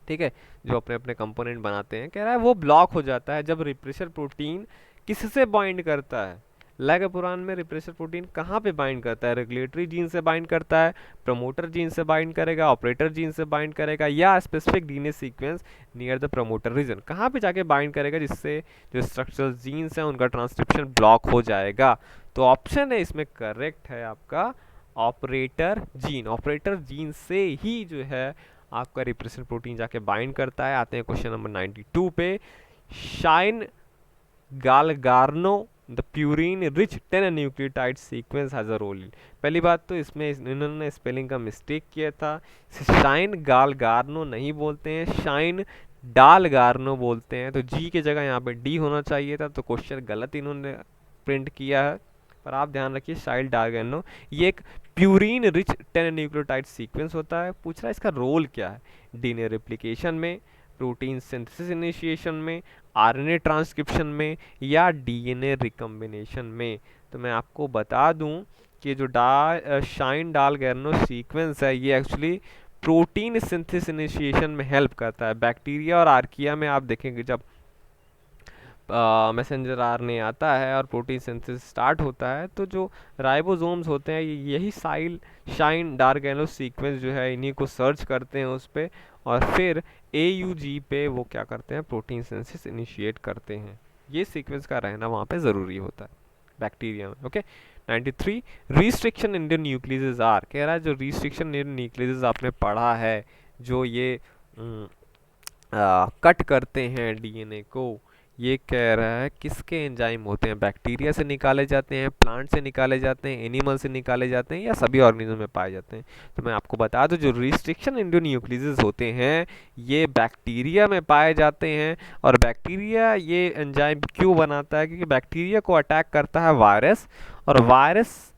ठीक है, जो अपने अपने कंपोनेंट बनाते हैं। कह रहा है वो ब्लॉक हो जाता है जब रिप्रेसर प्रोटीन किससे बाइंड करता है। लैगोपुरान में रिप्रेसर प्रोटीन कहाँ पे बाइंड करता है, रेगुलेटरी जीन से बाइंड करता है, प्रमोटर जीन से बाइंड करेगा, ऑपरेटर जीन से बाइंड करेगा, या specific DNA sequence near the promoter region, कहाँ पे जाके बाइंड करेगा जिससे जो स्ट्रक्चरल जीन्स हैं उनका ट्रांसक्रिप्शन ब्लॉक हो जाएगा। तो ऑप्शन है इसमें करेक्ट है आपका ऑपरेटर जीन। ऑपरेटर जीन से ही जो है आपका रिप्रेसर प्रोटीन जाके बाइंड करता है। आते हैं क्वेश्चन नंबर 92 पे। Shine Dalgarno the purine rich 10 nucleotide sequence has a role in. पहली बात तो इसमें इन्होंने स्पेलिंग का मिस्टेक किया था, शाइन गालगार्नो नहीं बोलते हैं, शाइन डालगार्नो बोलते हैं, तो जी की जगह यहाँ पे डी होना चाहिए था, तो क्वेश्चन गलत इन्होंने प्रिंट किया है। पर आप ध्यान रखिए शाइन डालगार्नो ये एक प्यूरिन रिच 10 न्यूक्लियोटाइड सीक्वेंस होता है। पूछ रहा है इसका रोल क्या है, डीएनए रेप्लिकेशन में, प्रोटीन सिंथेसिस इनिशिएशन में, आरएनए ट्रांसक्रिप्शन में, या डीएनए रिकम्बिनेशन में। तो मैं आपको बता दूं कि जो शाइन डालगार्नो सीक्वेंस है ये एक्चुअली प्रोटीन सिंथेसिस इनिशिएशन में हेल्प करता है। बैक्टीरिया और आर्किया में आप देखेंगे जब मैसेंजर आरएनए आता है और प्रोटीन सिंथेसिस स्टार्ट होता है, तो जो राइबोसोम्स होते हैं यही शाइन डार्क एलो सीक्वेंस जो है इन्हीं को सर्च करते हैं उस पे, और फिर AUG पे वो क्या करते हैं, प्रोटीन सिंथेसिस इनिशिएट करते हैं। ये सीक्वेंस का रहना वहाँ पे ज़रूरी होता है बैक्टीरिया में। Okay 93 restriction endonucleases are, कह रहा है जो रिस्ट्रिक्शन इंडियन न्यूक्लियस आपने पढ़ा है, जो ये कट करते हैं डीएनए को, ये कह रहा है किसके एंजाइम होते हैं, बैक्टीरिया से निकाले जाते हैं, प्लांट से निकाले जाते हैं, एनिमल से निकाले जाते हैं, या सभी ऑर्गेनिज्म में पाए जाते हैं। तो मैं आपको बता दूं जो रिस्ट्रिक्शन इंडोन्यूक्लियस होते हैं ये बैक्टीरिया में पाए जाते हैं। और बैक्टीरिया ये एंजाइम क्यों बनाता है, क्योंकि बैक्टीरिया को अटैक करता है वायरस, और वायरस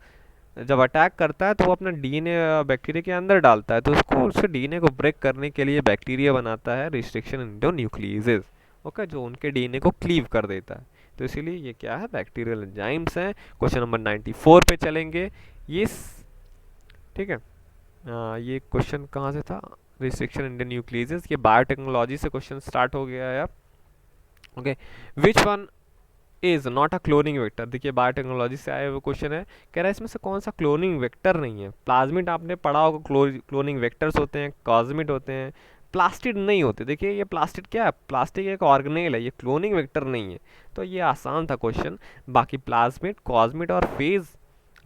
जब अटैक करता है तो वो अपना डीएनए बैक्टीरिया के अंदर डालता है, तो उसको उसके डीएनए को ब्रेक करने के लिए बैक्टीरिया बनाता है रिस्ट्रिक्शन इंडोन्यूक्लियस, ओके, जो उनके डीएनए को क्लीव कर देता है। तो इसीलिए ये क्या है, बैक्टीरियल एंजाइम्स हैं। क्वेश्चन नंबर 94 पे चलेंगे। ये ठीक है, ये क्वेश्चन कहाँ से था, रिस्ट्रिक्शन इंडोन्यूक्लियस, ये बायोटेक्नोलॉजी से क्वेश्चन स्टार्ट हो गया है अब। Okay, which one is not a cloning vector, देखिए बायोटेक्नोलॉजी से आया हुआ क्वेश्चन है, कह रहा है इसमें से कौन सा क्लोनिंग वेक्टर नहीं है। प्लाज्मिड आपने पढ़ा होगा, क्लोनिंग वेक्टर्स होते हैं, कॉस्मिड होते हैं, प्लास्टिड नहीं होते। देखिए ये प्लास्टिड क्या है, प्लास्टिक एक ऑर्गेनेल है, ये क्लोनिंग वेक्टर नहीं है। तो ये आसान था क्वेश्चन। बाकी प्लाज्मिड, कॉस्मिड और फेज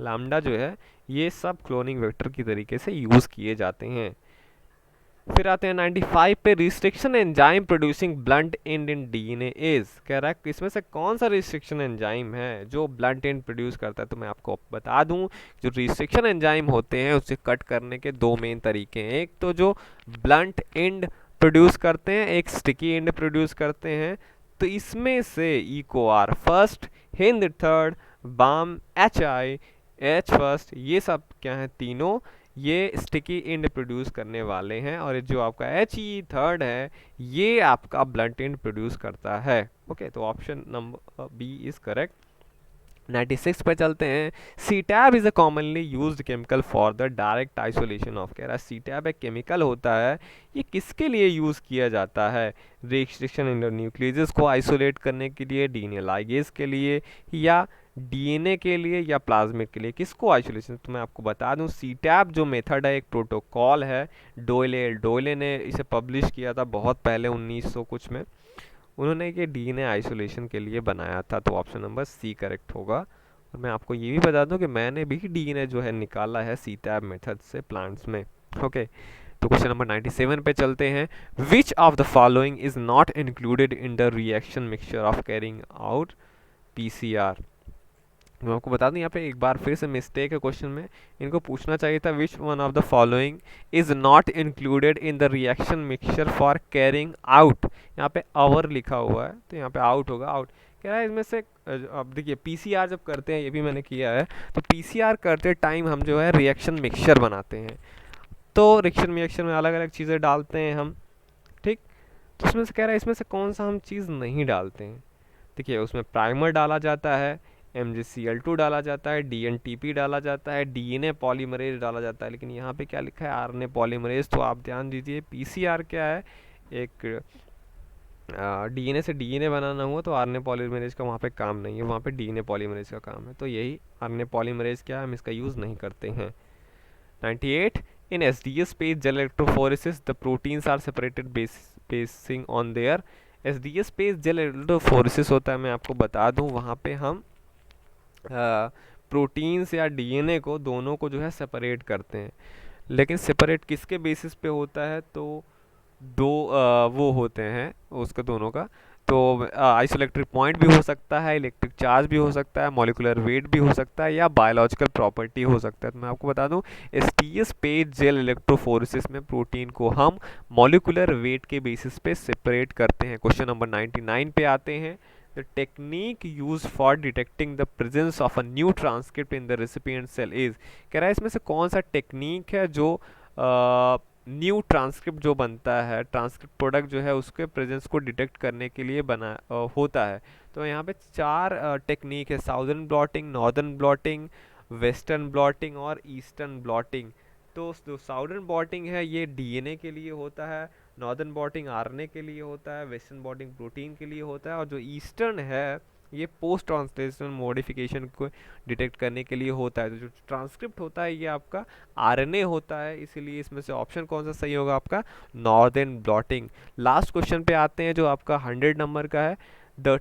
लैम्डा जो है ये सब क्लोनिंग वेक्टर की तरीके से यूज किए जाते हैं। फिर आते हैं 95 पे, restriction enzyme producing blunt and in DNA is, कह रहा है इसमें से कौन सा रिस्ट्रिक्शन एंजाइम है जो ब्लंट एंड प्रोड्यूस करता है। तो मैं आपको बता दूं जो रिस्ट्रिक्शन एंजाइम होते हैं उसे कट करने के दो मेन तरीके हैं, एक तो जो ब्लंट एंड प्रोड्यूस करते हैं, एक स्टिकी एंड प्रोड्यूस करते हैं। तो इसमें से EcoR first, Hind third, Bam HI H first, ये सब क्या है, तीनों ये स्टिकी एंड प्रोड्यूस करने वाले हैं, और जो आपका HE थर्ड है ये आपका ब्लंट एंड प्रोड्यूस करता है। ओके, तो option number B is correct. 96 पे चलते हैं। CTAB is a commonly used chemical for the direct isolation of, कह रहा है CTAB एक केमिकल होता है, ये किसके लिए यूज किया जाता है, रिस्ट्रिक्शन इंडोन्यूक्लियस को आइसोलेट करने के लिए, डीएनए लाइगेज के लिए, या डीएनए के लिए, या प्लाज्मिड के लिए, किसको आइसोलेशन। तो मैं आपको बता दूं CTAB जो मेथड है एक प्रोटोकॉल है, डोयले ने इसे पब्लिश किया था बहुत पहले 1900 कुछ में, उन्होंने ये डीएनए आइसोलेशन के लिए बनाया था। तो ऑप्शन नंबर सी करेक्ट होगा। और मैं आपको ये भी बता दूं कि मैंने भी डीएनए जो है निकाला है CTAB मेथड से प्लांट्स में। ओके, तो क्वेश्चन नंबर 97 पे चलते हैं। Which of the following is not included in the reaction mixture of carrying out PCR। मैं आपको बता दूं यहाँ पे एक बार फिर से मिस्टेक है क्वेश्चन में, इनको पूछना चाहिए था which one of the following is not included in the reaction mixture for carrying out, यहाँ पे आवर लिखा हुआ है तो यहाँ पे आउट होगा, आउट। कह रहा है इसमें से अब देखिए PCR जब करते हैं, ये भी मैंने किया है, तो PCR करते टाइम हम जो है रिएक्शन मिक्सचर बनाते हैं, तो रिएक्शन मिक्सचर में अलग अलग चीज़ें डालते हैं हम, ठीक। तो उसमें से कह रहा है इसमें से कौन सा हम चीज़ नहीं डालते हैं। देखिए उसमें प्राइमर डाला जाता है, MgCl2 डाला जाता है, DNTP डाला जाता है, DNA पॉलीमरेज डाला जाता है, लेकिन यहाँ पे क्या लिखा है, RNA पॉलीमरेज। तो आप ध्यान दीजिए PCR क्या है, एक DNA से DNA बनाना हुआ तो RNA पॉलीमरेज का वहाँ पे काम नहीं है, वहाँ पे DNA पॉलीमरेज का काम है। तो यही RNA पॉलीमरेज क्या है, हम इसका यूज़ नहीं करते हैं। 98 in SDS phase gel electrophoresis the proteins are separated basing on their SDS phase gel electrophoresis होता है, मैं आपको बता दूं वहाँ पे हम प्रोटीन्स या डीएनए को दोनों को जो है सेपरेट करते हैं, लेकिन सेपरेट किसके बेसिस पे होता है, तो दो वो होते हैं उसका दोनों का, तो आइसोइलेक्ट्रिक पॉइंट भी हो सकता है, इलेक्ट्रिक चार्ज भी हो सकता है, मॉलिक्यूलर वेट भी हो सकता है, या बायोलॉजिकल प्रॉपर्टी हो सकता है। तो मैं आपको बता दूं STS पेज जेल इलेक्ट्रोफोरेसिस में प्रोटीन को हम मॉलिक्यूलर वेट के बेसिस पे सेपरेट करते हैं। क्वेश्चन नंबर 99 पे आते हैं। The technique used for detecting the presence of a new transcript in the recipient cell is, कह रहा है इसमें से कौन सा टेक्निक है जो न्यू ट्रांसक्रिप्ट जो बनता है, ट्रांसक्रिप्ट प्रोडक्ट जो है उसके प्रेजेंस को डिटेक्ट करने के लिए बना होता है। तो यहाँ पे चार टेक्निक है, southern blotting, northern blotting, western blotting और ईस्टर्न ब्लॉटिंग। तो जो साउदर्न ब्लॉटिंग है ये डीएनए के लिए होता है, नॉर्दर्न बॉटिंग आरएनए के लिए होता है, वेस्टर्न बॉटिंग प्रोटीन के लिए होता है, और जो ईस्टर्न है ये पोस्ट ट्रांसलेशनल मॉडिफिकेशन को डिटेक्ट करने के लिए होता है। तो जो ट्रांसक्रिप्ट होता है ये आपका आरएनए होता है, इसीलिए इसमें से ऑप्शन कौन सा सही होगा आपका, नॉर्दर्न ब्लॉटिंग। लास्ट क्वेश्चन पे आते हैं जो आपका 100 नंबर का है। The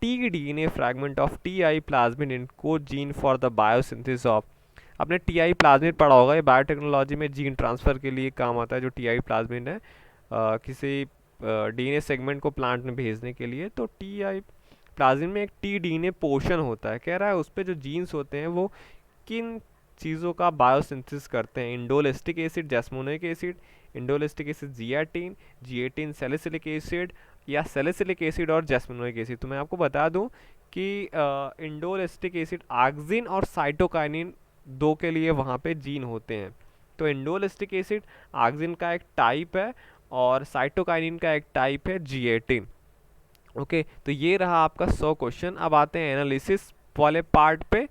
tDNA fragment of TI plasmid encode gene for the biosynthesis of। आपने TI प्लाज्मिड पढ़ा होगा, ये बायोटेक्नोलॉजी में जीन ट्रांसफ़र के लिए काम आता है जो TI प्लाज्मिड है, किसी डीएनए सेगमेंट को प्लांट में भेजने के लिए। तो TI प्लाज्मिड में एक tDNA पोर्शन होता है, कह रहा है उस पर जो जीन्स होते हैं वो किन चीज़ों का बायोसिंथेसिस करते हैं, indoleacetic acid jasmonic acid, indoleacetic acid zeatin, zeatin salicylic acid, या सैलिसिलिक एसिड और जैस्मिनोइक एसिड। तो मैं आपको बता दूं कि इंडोलेस्टिक एसिड आक्सिन और साइटोकाइनिन दो के लिए वहाँ पे जीन होते हैं। तो इंडोलेस्टिक एसिड आक्सिन का एक टाइप है और साइटोकाइनिन का एक टाइप है जिएटिन। ओके, तो ये रहा आपका 100 क्वेश्चन। अब आते हैं एनालिसिस वाले पार्ट पे।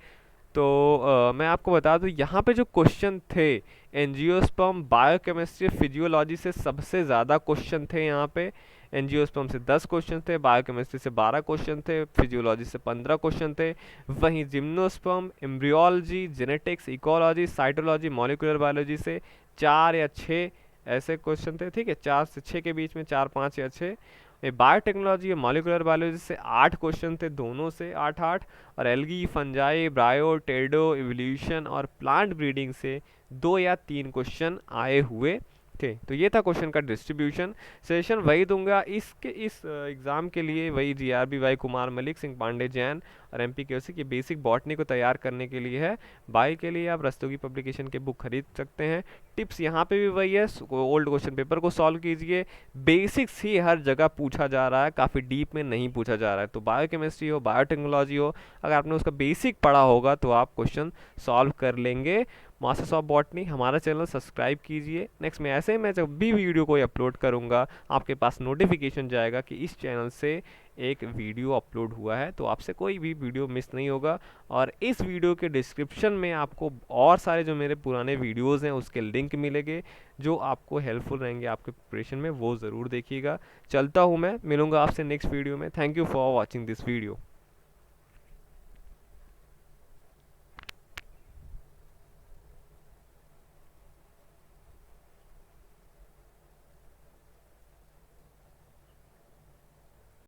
तो मैं आपको बता दूं यहाँ पे जो क्वेश्चन थे एंजियोस्पर्म बायोकेमिस्ट्री फिजियोलॉजी से सबसे ज़्यादा क्वेश्चन थे यहाँ पे। एंजियोस्पर्म से 10 क्वेश्चन थे, बायोकेमिस्ट्री से 12 क्वेश्चन थे, फिजियोलॉजी से 15 क्वेश्चन थे। वहीं gymnosperm, embryology, genetics, ecology, cytology, molecular biology से 4 या 6 ऐसे क्वेश्चन थे। ठीक है, 4 से 6 के बीच में 4, 5 या 6। बायोटेक्नोलॉजी या मॉलिक्यूलर बायोलॉजी से 8 क्वेश्चन थे, दोनों से 8-8। और एल्गी, फंजाई, ब्रायो, टेडो, इवोल्यूशन और प्लांट ब्रीडिंग से 2 या 3 क्वेश्चन आए हुए थे। तो ये था क्वेश्चन का डिस्ट्रीब्यूशन। सेशन वही दूंगा इस एग्ज़ाम के लिए, वही जीआरबी वाई कुमार मलिक, सिंह पांडे जैन और एमपीक्यूसी की बेसिक बॉटनी को तैयार करने के लिए है। बाई के लिए आप रस्तोगी पब्लिकेशन के बुक खरीद सकते हैं। टिप्स यहाँ पे भी वही है, ओल्ड क्वेश्चन पेपर को सॉल्व कीजिए। बेसिक्स ही हर जगह पूछा जा रहा है, काफ़ी डीप में नहीं पूछा जा रहा है। तो बायोकेमिस्ट्री हो, बायोटेक्नोलॉजी हो, अगर आपने उसका बेसिक पढ़ा होगा तो आप क्वेश्चन सॉल्व कर लेंगे। मास्टर्स ऑफ बॉटनी हमारा चैनल सब्सक्राइब कीजिए। नेक्स्ट में ऐसे ही मैं जब भी वीडियो कोई अपलोड करूँगा आपके पास नोटिफिकेशन जाएगा कि इस चैनल से एक वीडियो अपलोड हुआ है, तो आपसे कोई भी वीडियो मिस नहीं होगा। और इस वीडियो के डिस्क्रिप्शन में आपको और सारे जो मेरे पुराने वीडियोज़ हैं उसके लिंक मिलेंगे जो आपको हेल्पफुल रहेंगे आपके प्रिपरेशन में, वो ज़रूर देखिएगा। चलता हूँ मैं, मिलूँगा आपसे नेक्स्ट वीडियो में। Thank you for watching this video.